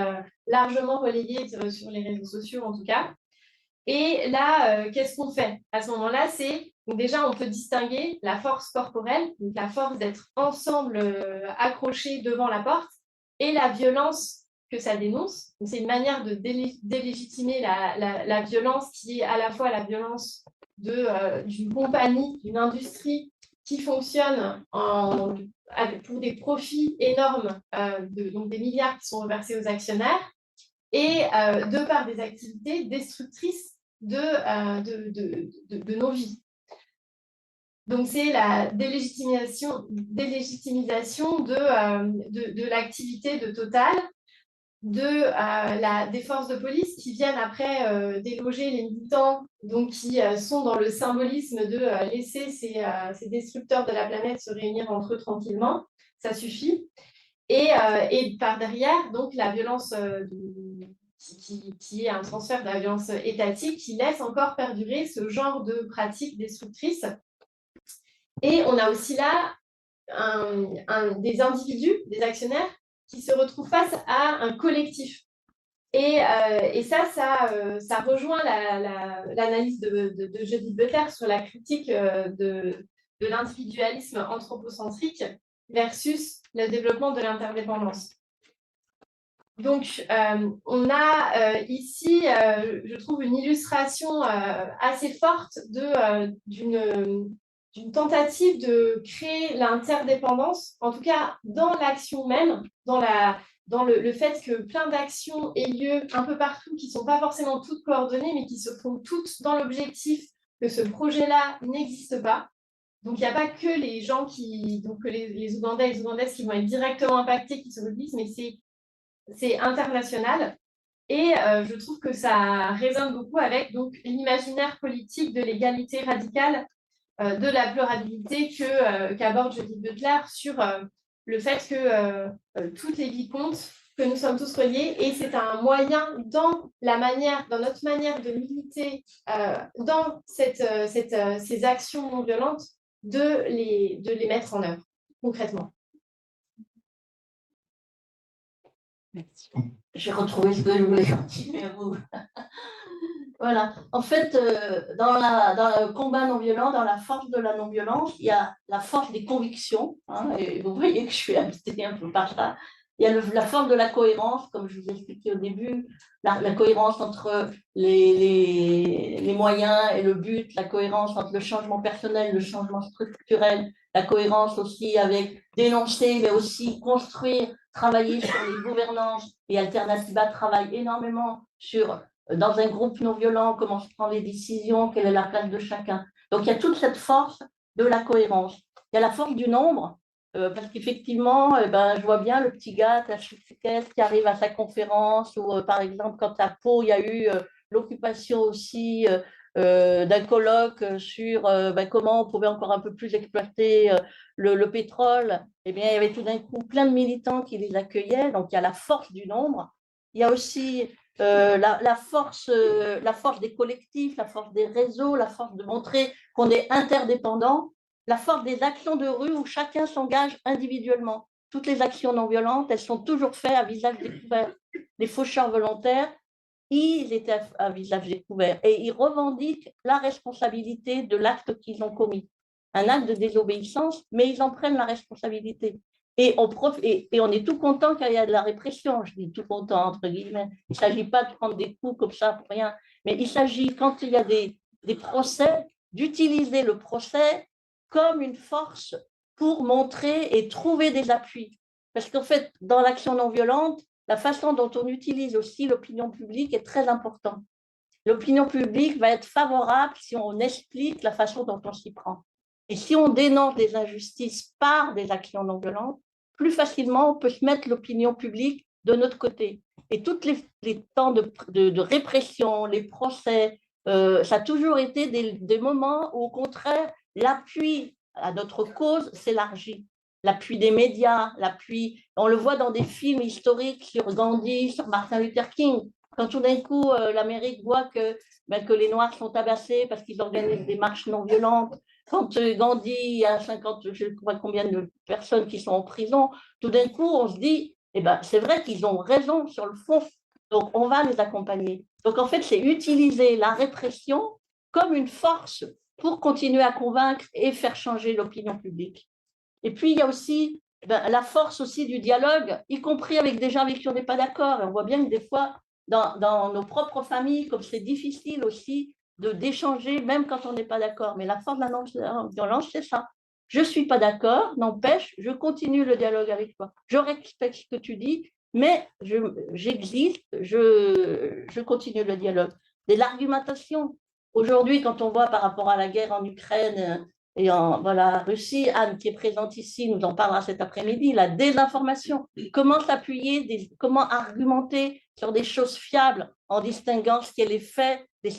largement relayés sur les réseaux sociaux, en tout cas. Et là, qu'est-ce qu'on fait? À ce moment-là, donc déjà, on peut distinguer la force corporelle, donc la force d'être ensemble accrochés devant la porte, et la violence que ça dénonce. C'est une manière de délégitimer la violence qui est à la fois la violence d'une compagnie, d'une industrie qui fonctionne pour des profits énormes, donc des milliards qui sont reversés aux actionnaires, et de par des activités destructrices de nos vies. Donc, c'est la délégitimisation de l'activité de Total, des forces de police qui viennent après déloger les militants, donc qui sont dans le symbolisme de laisser ces destructeurs de la planète se réunir entre eux tranquillement. Ça suffit. Et par derrière, donc la violence qui est un transfert de la violence étatique qui laisse encore perdurer ce genre de pratiques destructrices. Et on a aussi là des individus, des actionnaires, qui se retrouvent face à un collectif. Et ça rejoint l'analyse de Judith Butler sur la critique de l'individualisme anthropocentrique versus le développement de l'interdépendance. Donc, on a ici, je trouve, une illustration assez forte d'une tentative de créer l'interdépendance, en tout cas dans l'action même, dans le fait que plein d'actions aient lieu un peu partout, qui ne sont pas forcément toutes coordonnées, mais qui se font toutes dans l'objectif que ce projet-là n'existe pas. Donc, il n'y a pas que les gens que les Ougandais et les Ougandaises qui vont être directement impactés, qui se mobilisent, mais c'est international. Et je trouve que ça résonne beaucoup avec l'imaginaire politique de l'égalité radicale, de la pleurabilité qu'aborde Judith Butler sur le fait que toutes les vies comptent, que nous sommes tous reliés, et c'est un moyen dans notre manière de militer dans ces actions non violentes de les mettre en œuvre concrètement. Merci. J'ai retrouvé ce que je voulais continuer à vous. Voilà. En fait, dans le combat non violent, dans la force de la non-violence, il y a la force des convictions. Hein, et vous voyez que je suis habitée un peu par ça. Il y a la force de la cohérence, comme je vous ai expliqué au début, la cohérence entre les moyens et le but, la cohérence entre le changement personnel, le changement structurel, la cohérence aussi avec dénoncer, mais aussi construire, travailler sur les gouvernances. Et Alternativa travaille énormément sur, dans un groupe non violent, comment se prend les décisions, quelle est la place de chacun. Donc il y a toute cette force de la cohérence. Il y a la force du nombre. Parce qu'effectivement, je vois bien le petit gars qui arrive à sa conférence, ou par exemple, quand à Pau, il y a eu l'occupation aussi d'un colloque sur comment on pouvait encore un peu plus exploiter le pétrole. Eh bien, il y avait tout d'un coup plein de militants qui les accueillaient. Donc, il y a la force du nombre. Il y a aussi la force des collectifs, la force des réseaux, la force de montrer qu'on est interdépendant. La force des actions de rue où chacun s'engage individuellement. Toutes les actions non violentes, elles sont toujours faites à visage découvert. Les faucheurs volontaires, ils étaient à visage découvert et ils revendiquent la responsabilité de l'acte qu'ils ont commis. Un acte de désobéissance, mais ils en prennent la responsabilité. Et on est tout content quand il y a de la répression, je dis tout content entre guillemets. Il ne s'agit pas de prendre des coups comme ça pour rien, mais il s'agit, quand il y a des procès, d'utiliser le procès comme une force pour montrer et trouver des appuis. Parce qu'en fait, dans l'action non violente, la façon dont on utilise aussi l'opinion publique est très importante. L'opinion publique va être favorable si on explique la façon dont on s'y prend. Et si on dénonce des injustices par des actions non violentes, plus facilement on peut se mettre l'opinion publique de notre côté. Et tous les temps de répression, les procès, ça a toujours été des moments où, au contraire, l'appui à notre cause s'élargit. L'appui des médias, on le voit dans des films historiques sur Gandhi, sur Martin Luther King. Quand tout d'un coup, l'Amérique voit que les Noirs sont tabassés parce qu'ils organisent des marches non violentes. Quand Gandhi, il y a 50, je ne sais pas combien de personnes qui sont en prison, tout d'un coup, on se dit, c'est vrai qu'ils ont raison sur le fond. Donc, on va les accompagner. Donc, en fait, c'est utiliser la répression comme une force pour continuer à convaincre et faire changer l'opinion publique. Et puis, il y a aussi la force aussi du dialogue, y compris avec des gens avec qui on n'est pas d'accord. On voit bien que des fois, dans nos propres familles, comme c'est difficile aussi d'échanger, même quand on n'est pas d'accord. Mais la force de la non-violence, c'est ça. Je ne suis pas d'accord, n'empêche, je continue le dialogue avec toi. Je respecte ce que tu dis, mais j'existe, je continue le dialogue. De l'argumentation. Aujourd'hui, quand on voit par rapport à la guerre en Ukraine Voilà, Russie, Anne qui est présente ici, nous en parlera cet après-midi, la désinformation. Comment s'appuyer, comment argumenter sur des choses fiables en distinguant ce qui est les faits, les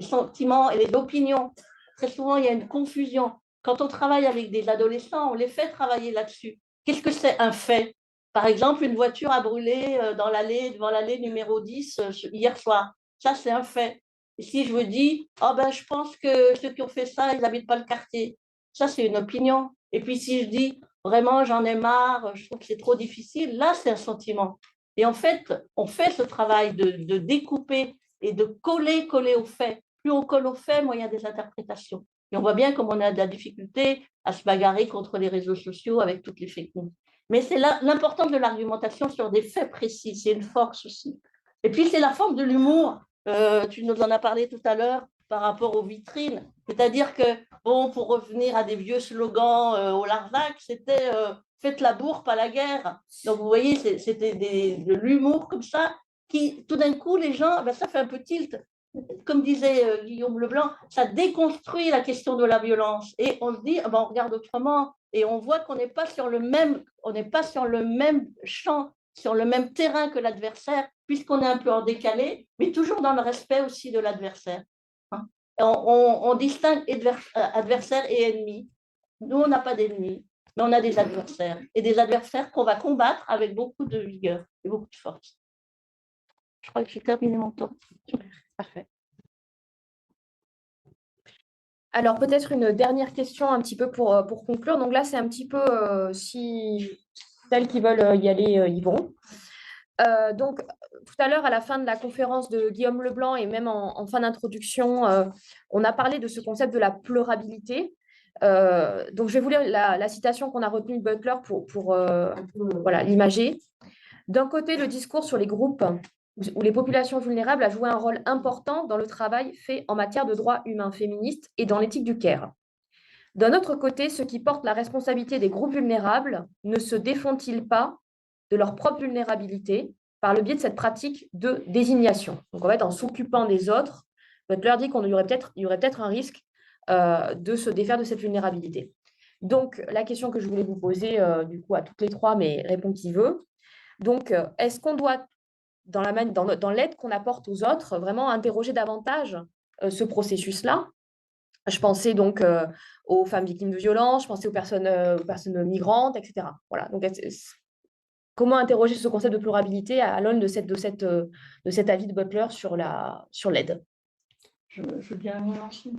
sentiments et les opinions. Très souvent, il y a une confusion. Quand on travaille avec des adolescents, on les fait travailler là-dessus. Qu'est-ce que c'est un fait? Par exemple, une voiture a brûlé devant l'allée numéro 10 hier soir. Ça, c'est un fait. Et si je vous dis, oh ben, je pense que ceux qui ont fait ça, ils n'habitent pas le quartier. Ça, c'est une opinion. Et puis si je dis, vraiment, j'en ai marre, je trouve que c'est trop difficile, là, c'est un sentiment. Et en fait, on fait ce travail de découper et de coller aux faits. Plus on colle aux faits, moins il y a des interprétations. Et on voit bien comme on a de la difficulté à se bagarrer contre les réseaux sociaux avec toutes les fake news. Mais c'est l'importance de l'argumentation sur des faits précis, c'est une force aussi. Et puis, c'est la force de l'humour. Tu nous en as parlé tout à l'heure par rapport aux vitrines. C'est-à-dire que, bon, pour revenir à des vieux slogans au Larzac, c'était faites la bourre, pas la guerre. Donc, vous voyez, c'était de l'humour comme ça, qui, tout d'un coup, les gens, ben, ça fait un peu tilt. Comme disait Guillaume Leblanc, ça déconstruit la question de la violence. Et on se dit, ben, on regarde autrement. Et on voit qu'on n'est pas sur le même champ, sur le même terrain que l'adversaire, puisqu'on est un peu en décalé, mais toujours dans le respect aussi de l'adversaire. On distingue adversaire et ennemi. Nous, on n'a pas d'ennemis, mais on a des adversaires. Et des adversaires qu'on va combattre avec beaucoup de vigueur et beaucoup de force. Je crois que j'ai terminé mon temps. Parfait. Alors, peut-être une dernière question un petit peu pour conclure. Donc là, c'est un petit peu si celles qui veulent y aller, y vont. Donc, tout à l'heure, à la fin de la conférence de Guillaume Leblanc et même en fin d'introduction, on a parlé de ce concept de la pleurabilité. Donc, je vais vous lire la citation qu'on a retenue de Butler pour voilà, l'imager. D'un côté, le discours sur les groupes où les populations vulnérables a joué un rôle important dans le travail fait en matière de droits humains féministes et dans l'éthique du care. D'un autre côté, ceux qui portent la responsabilité des groupes vulnérables ne se défont-ils pas de leur propre vulnérabilité par le biais de cette pratique de désignation? Donc en fait, en s'occupant des autres, Butler dit qu'il y aurait peut-être un risque de se défaire de cette vulnérabilité. Donc la question que je voulais vous poser du coup à toutes les trois, mais répond qui veut. Donc est-ce qu'on doit dans l'aide qu'on apporte aux autres, vraiment interroger davantage ce processus-là? Je pensais donc aux femmes victimes de violences, je pensais aux personnes migrantes, etc. Voilà. Donc, comment interroger ce concept de pluralité à l'aune de cet avis de Butler sur l'aide? Je veux bien me lancer.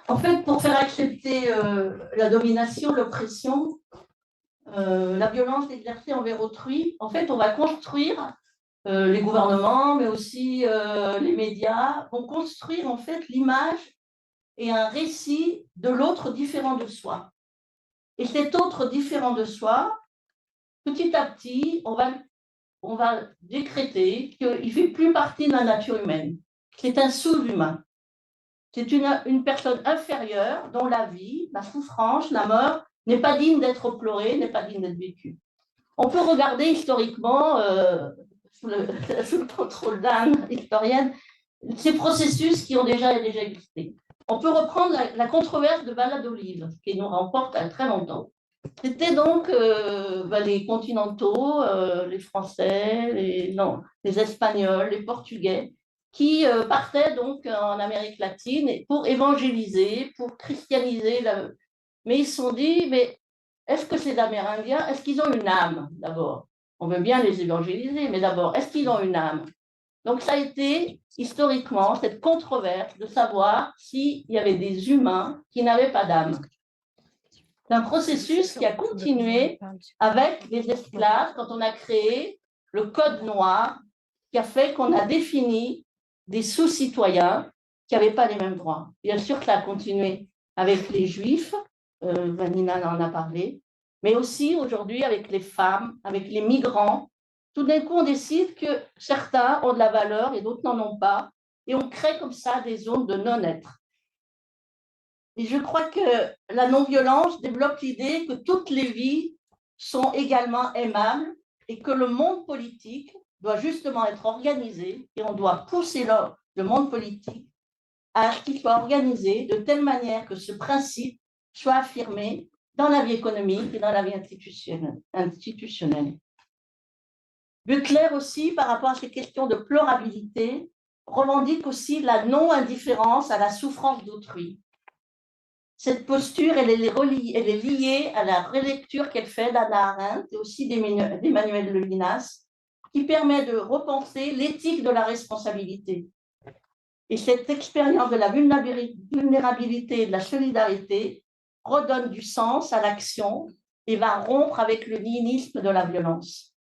En fait, pour faire accepter la domination, l'oppression, la violence exercée envers autrui, en fait, on va construire les gouvernements, mais aussi les médias, vont construire en fait l'image et un récit de l'autre différent de soi. Et cet autre différent de soi, petit à petit, on va décréter qu'il ne fait plus partie de la nature humaine. C'est un sous-humain. C'est une personne inférieure dont la vie, la souffrance, la mort n'est pas digne d'être pleurée, n'est pas digne d'être vécue. On peut regarder historiquement, sous le contrôle d'Anne, historienne, ces processus qui ont déjà existé. On peut reprendre la controverse de Valladolid, qui nous remporte à très longtemps. C'était donc les continentaux, les Français, les Espagnols, les Portugais, qui partaient donc en Amérique latine pour évangéliser, pour christianiser. Mais ils se sont dit, mais est-ce que ces Amérindiens, est-ce qu'ils ont une âme d'abord? On veut bien les évangéliser, mais d'abord, est-ce qu'ils ont une âme? Donc, ça a été historiquement cette controverse de savoir s'il y avait des humains qui n'avaient pas d'âme. C'est un processus qui a continué avec les esclaves quand on a créé le Code noir, qui a fait qu'on a défini des sous-citoyens qui n'avaient pas les mêmes droits. Bien sûr que ça a continué avec les Juifs, Vanina en a parlé, mais aussi aujourd'hui avec les femmes, avec les migrants. Tout d'un coup, on décide que certains ont de la valeur et d'autres n'en ont pas, et on crée comme ça des zones de non-être. Et je crois que la non-violence développe l'idée que toutes les vies sont également aimables et que le monde politique doit justement être organisé et on doit pousser le monde politique à ce qu'il soit organisé de telle manière que ce principe soit affirmé dans la vie économique et dans la vie institutionnelle. Butler aussi, par rapport à ces questions de pleurabilité, revendique aussi la non-indifférence à la souffrance d'autrui. Cette posture, elle est liée à la relecture qu'elle fait d'Hannah Arendt et aussi d'Emmanuel Levinas, qui permet de repenser l'éthique de la responsabilité. Et cette expérience de la vulnérabilité et de la solidarité redonne du sens à l'action et va rompre avec le nihilisme de la violence.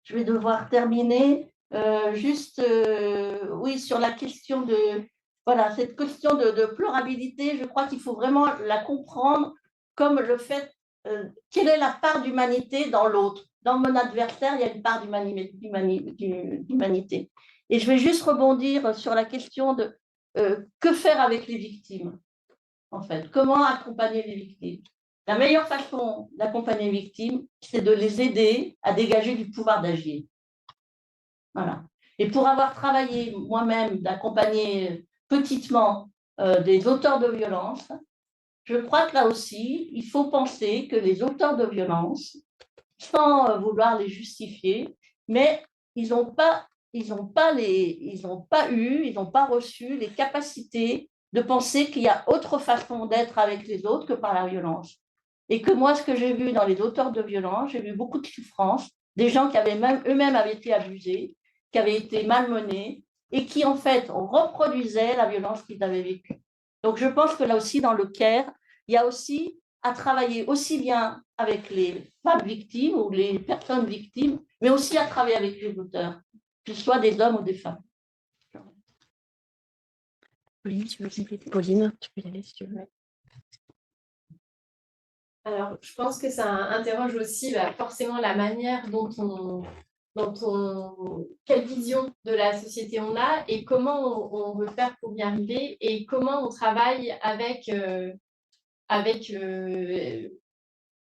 Je vais devoir terminer oui, sur la question de, voilà, cette question de pleurabilité. Je crois qu'il faut vraiment la comprendre comme le fait, quelle est la part d'humanité dans l'autre. Dans mon adversaire, il y a une part d'humanité. Et je vais juste rebondir sur la question de que faire avec les victimes, en fait. Comment accompagner les victimes? La meilleure façon d'accompagner les victimes, c'est de les aider à dégager du pouvoir d'agir. Voilà. Et pour avoir travaillé moi-même, d'accompagner petitement des auteurs de violence, je crois que là aussi, il faut penser que les auteurs de violence, sans vouloir les justifier, mais ils n'ont pas reçu les capacités de penser qu'il y a autre façon d'être avec les autres que par la violence. Et que moi, ce que j'ai vu dans les auteurs de violence, j'ai vu beaucoup de souffrance, des gens qui avaient eux-mêmes avaient été abusés, qui avaient été malmenés et qui, en fait, reproduisaient la violence qu'ils avaient vécue. Donc, je pense que là aussi, dans le CARE, il y a aussi à travailler aussi bien avec les femmes victimes ou les personnes victimes, mais aussi à travailler avec les auteurs, que ce soit des hommes ou des femmes. Pauline, tu veux compléter? Pauline, tu peux y aller si tu veux. Alors, je pense que ça interroge aussi forcément la manière quelle vision de la société on a et comment on veut faire pour y arriver et comment on travaille avec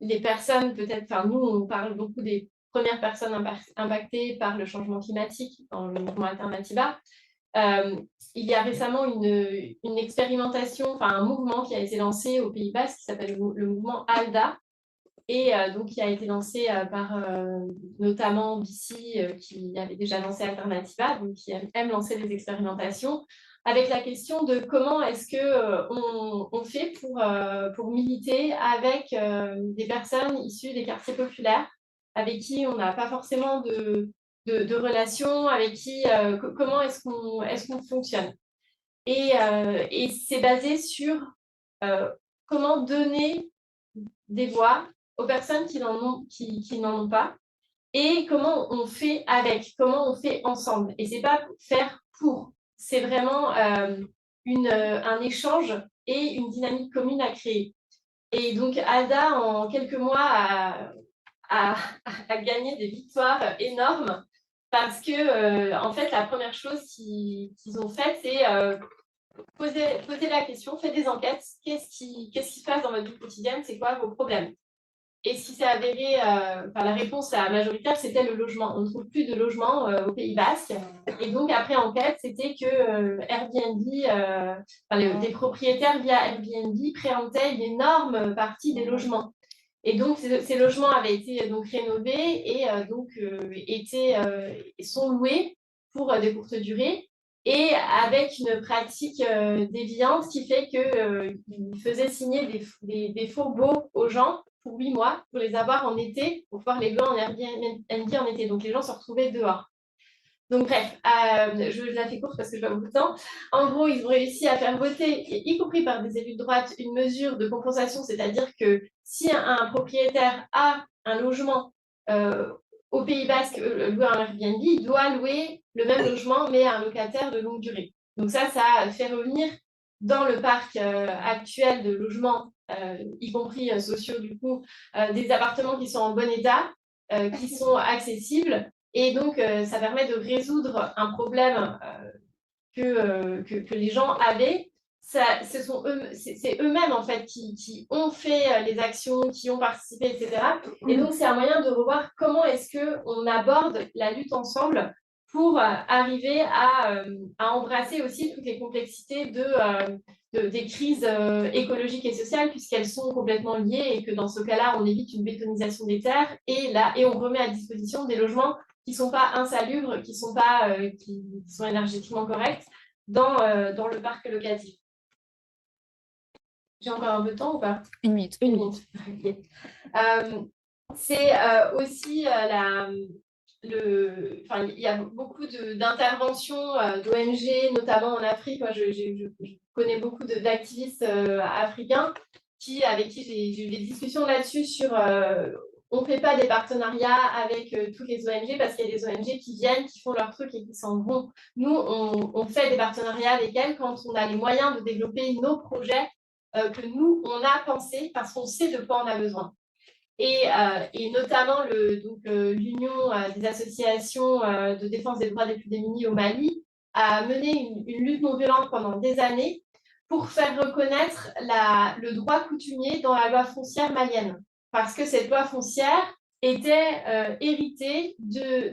les personnes, peut-être, enfin nous, on parle beaucoup des premières personnes impactées par le changement climatique dans le mouvement Alternativa. Il y a récemment une expérimentation, enfin un mouvement qui a été lancé au Pays Basque qui s'appelle le mouvement ALDA et donc qui a été lancé par notamment BC qui avait déjà lancé Alternativa, donc qui aime lancer des expérimentations avec la question de comment est-ce qu'on fait pour militer avec des personnes issues des quartiers populaires avec qui on n'a pas forcément de relations, avec qui, comment est-ce qu'on fonctionne. Et c'est basé sur comment donner des voix aux personnes qui n'en ont pas et comment on fait avec, comment on fait ensemble. Et c'est pas faire pour, c'est vraiment un échange et une dynamique commune à créer. Et donc, ALDA, en quelques mois, a gagné des victoires énormes parce que, en fait, la première chose qu'ils ont faite, c'est poser la question, faire des enquêtes. Qu'est-ce qui se passe dans votre vie quotidienne? C'est quoi vos problèmes? Et ce qui s'est avéré, la réponse majoritaire, c'était le logement. On ne trouve plus de logement au Pays Basque. Et donc, après enquête, c'était que Airbnb, des propriétaires via Airbnb préemptaient une énorme partie des logements. Et donc, ces logements avaient été donc rénovés et sont loués pour des courtes durées et avec une pratique déviante qui fait qu'ils faisaient signer des faux baux aux gens pour 8 mois pour les avoir en été, pour pouvoir les louer en Airbnb en été. Donc, les gens se retrouvaient dehors. Donc, bref, je la fais courte parce que je vois beaucoup de temps. En gros, ils ont réussi à faire voter, y compris par des élus de droite, une mesure de compensation, c'est-à-dire que si un propriétaire a un logement au Pays Basque, loué un Airbnb, il doit louer le même logement, mais à un locataire de longue durée. Donc ça fait revenir dans le parc actuel de logements, y compris sociaux, du coup, des appartements qui sont en bon état, qui sont accessibles. Et donc, ça permet de résoudre un problème que les gens avaient. C'est eux-mêmes, en fait, qui ont fait les actions, qui ont participé, etc. Et donc, c'est un moyen de revoir comment est-ce qu'on aborde la lutte ensemble pour arriver à embrasser aussi toutes les complexités des crises écologiques et sociales, puisqu'elles sont complètement liées et que dans ce cas-là, on évite une bétonisation des terres et on remet à disposition des logements qui ne sont pas insalubres, qui sont énergétiquement corrects dans le parc locatif. J'ai encore un peu de temps ou pas? Une minute. Okay. C'est aussi il y a beaucoup d'interventions d'ONG, notamment en Afrique. Moi, je connais beaucoup d'activistes africains avec qui j'ai eu des discussions là-dessus sur on ne fait pas des partenariats avec toutes les ONG parce qu'il y a des ONG qui viennent, qui font leur truc et qui s'en vont. Nous, on fait des partenariats avec elles quand on a les moyens de développer nos projets que nous, on a pensé parce qu'on sait de quoi on a besoin. Et notamment l'Union des associations de défense des droits des plus démunis au Mali a mené une lutte non violente pendant des années pour faire reconnaître le droit coutumier dans la loi foncière malienne. Parce que cette loi foncière était héritée de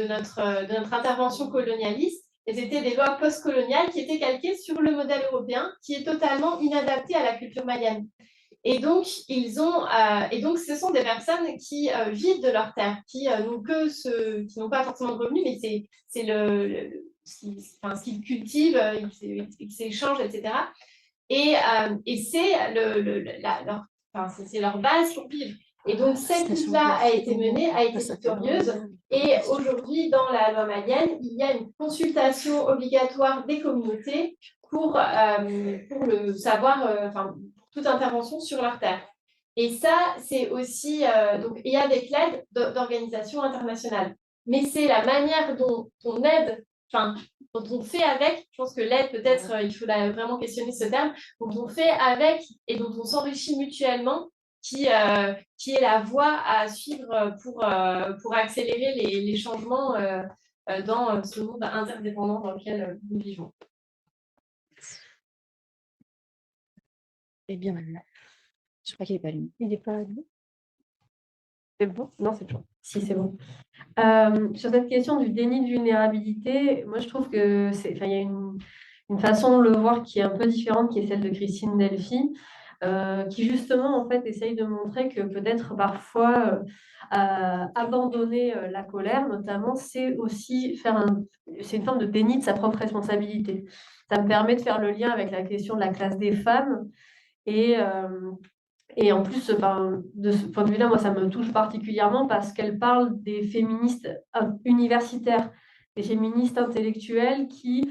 notre intervention colonialiste. Et c'était des lois postcoloniales qui étaient calquées sur le modèle européen, qui est totalement inadapté à la culture malienne. Et donc, ce sont des personnes qui vivent de leur terre, qui n'ont pas forcément de revenus, mais c'est ce qu'ils cultivent, ils s'échangent, etc. Et c'est leur base pour vivre. Et donc, cette lutte-là a été menée, a été victorieuse. Et aujourd'hui, dans la loi malienne, il y a une consultation obligatoire des communautés pour le savoir, toute intervention sur leur terre. Et ça, c'est aussi, et avec l'aide d'organisations internationales. Mais c'est la manière dont on aide, dont on fait avec, je pense que l'aide, peut-être, il faut vraiment questionner ce terme, dont on fait avec et dont on s'enrichit mutuellement, qui est la voie à suivre pour accélérer les changements dans ce monde interdépendant dans lequel nous vivons. Eh bien, je crois qu'il n'est pas allumé. Il n'est pas allumé. C'est bon? Non, c'est bon. Si, c'est bon. Sur cette question du déni de vulnérabilité, moi, je trouve que il y a une façon de le voir qui est un peu différente, qui est celle de Christine Delphi, qui justement, en fait, essaye de montrer que peut-être parfois abandonner la colère, notamment, c'est aussi c'est une forme de déni de sa propre responsabilité. Ça me permet de faire le lien avec la question de la classe des femmes. Et en plus, de ce point de vue-là, moi, ça me touche particulièrement parce qu'elle parle des féministes universitaires, des féministes intellectuelles qui,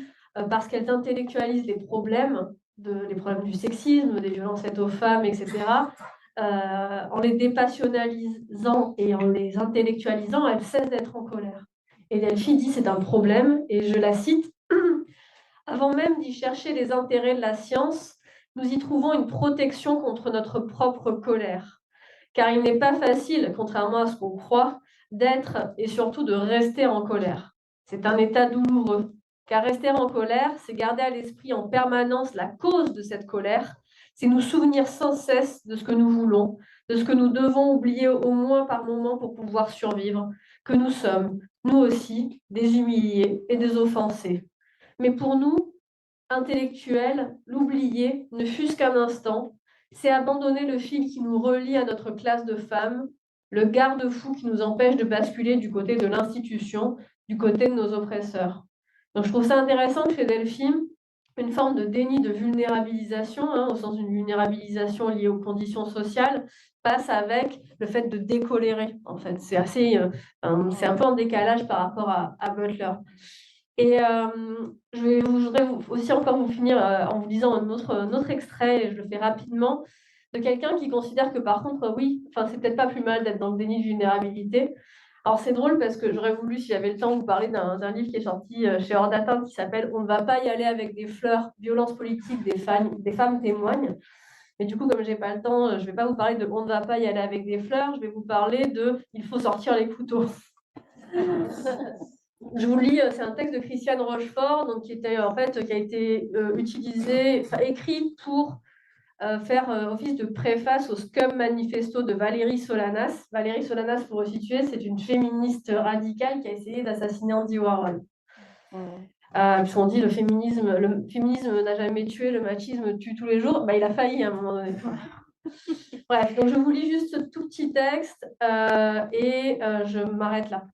parce qu'elles intellectualisent les problèmes du sexisme, des violences faites aux femmes, etc., en les dépassionnalisant et en les intellectualisant, elles cessent d'être en colère. Et Delphi dit c'est un problème, et je la cite, « Avant même d'y chercher les intérêts de la science, nous y trouvons une protection contre notre propre colère. Car il n'est pas facile, contrairement à ce qu'on croit, d'être et surtout de rester en colère. C'est un état douloureux, car rester en colère, c'est garder à l'esprit en permanence la cause de cette colère, c'est nous souvenir sans cesse de ce que nous voulons, de ce que nous devons oublier au moins par moment pour pouvoir survivre, que nous sommes, nous aussi, des humiliés et des offensés. Mais pour nous, intellectuels, l'oublier, ne fût-ce qu'un instant, c'est abandonner le fil qui nous relie à notre classe de femmes, le garde-fou qui nous empêche de basculer du côté de l'institution, du côté de nos oppresseurs. » Donc je trouve ça intéressant que chez Delphi, une forme de déni de vulnérabilisation, au sens d'une vulnérabilisation liée aux conditions sociales, passe avec le fait de décolérer. En fait, c'est un peu en décalage par rapport à Butler. Et je voudrais aussi encore vous finir en vous disant un autre extrait, et je le fais rapidement, de quelqu'un qui considère que par contre, oui, c'est peut-être pas plus mal d'être dans le déni de vulnérabilité. Alors c'est drôle parce que j'aurais voulu, si j'avais le temps, vous parler d'un livre qui est sorti chez Hors d'Atteinte qui s'appelle « On ne va pas y aller avec des fleurs, violence politique des femmes témoignent ». Mais du coup, comme je n'ai pas le temps, je ne vais pas vous parler de « On ne va pas y aller avec des fleurs », je vais vous parler de « Il faut sortir les couteaux ». Je vous lis, c'est un texte de Christiane Rochefort, donc qui a été utilisé, écrit pour faire office de préface au Scum Manifesto de Valérie Solanas. Valérie Solanas, pour resituer, c'est une féministe radicale qui a essayé d'assassiner Andy Warhol. Puisqu'on dit le féminisme n'a jamais tué, le machisme tue tous les jours. Il a failli à un moment donné. Bref, donc je vous lis juste ce tout petit texte et je m'arrête là.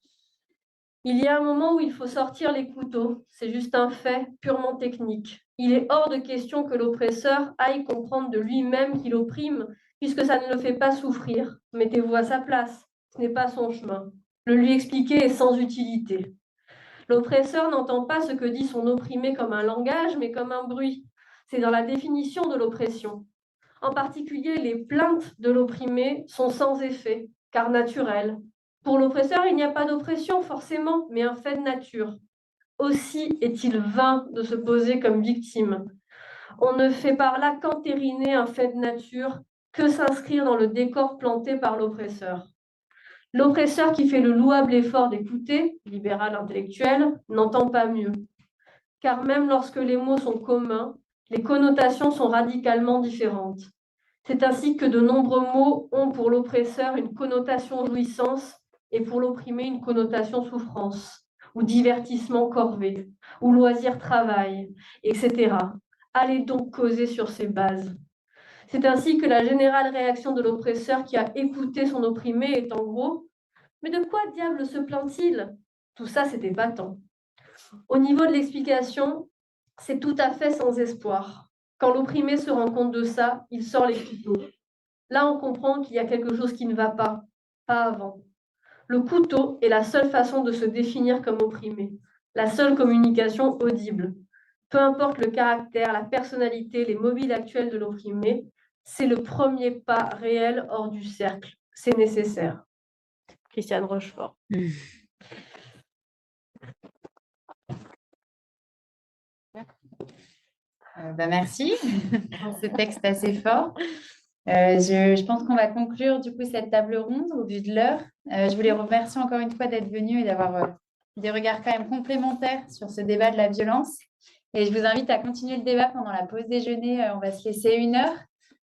Il y a un moment où il faut sortir les couteaux. C'est juste un fait purement technique. Il est hors de question que l'oppresseur aille comprendre de lui-même qu'il opprime, puisque ça ne le fait pas souffrir. Mettez-vous à sa place. Ce n'est pas son chemin. Le lui expliquer est sans utilité. L'oppresseur n'entend pas ce que dit son opprimé comme un langage, mais comme un bruit. C'est dans la définition de l'oppression. En particulier, les plaintes de l'opprimé sont sans effet, car naturelles. Pour l'oppresseur, il n'y a pas d'oppression forcément, mais un fait de nature. Aussi est-il vain de se poser comme victime. On ne fait par là qu'entériner un fait de nature, que s'inscrire dans le décor planté par l'oppresseur. L'oppresseur qui fait le louable effort d'écouter, libéral intellectuel, n'entend pas mieux. Car même lorsque les mots sont communs, les connotations sont radicalement différentes. C'est ainsi que de nombreux mots ont pour l'oppresseur une connotation jouissance et pour l'opprimé une connotation souffrance, ou divertissement corvée, ou loisir travail, etc. Allez donc causer sur ces bases. C'est ainsi que la générale réaction de l'oppresseur qui a écouté son opprimé est en gros « Mais de quoi diable se plaint-il » Tout ça, c'est épatant. Au niveau de l'explication, c'est tout à fait sans espoir. Quand l'opprimé se rend compte de ça, il sort les couteaux. Là, on comprend qu'il y a quelque chose qui ne va pas, pas avant. Le couteau est la seule façon de se définir comme opprimé, la seule communication audible. Peu importe le caractère, la personnalité, les mobiles actuels de l'opprimé, c'est le premier pas réel hors du cercle. C'est nécessaire. Christiane Rochefort. Merci pour ce texte assez fort. Je pense qu'on va conclure du coup cette table ronde au vu de l'heure. Je voulais remercier encore une fois d'être venu et d'avoir des regards quand même complémentaires sur ce débat de la violence. Et je vous invite à continuer le débat pendant la pause déjeuner. On va se laisser 1 heure.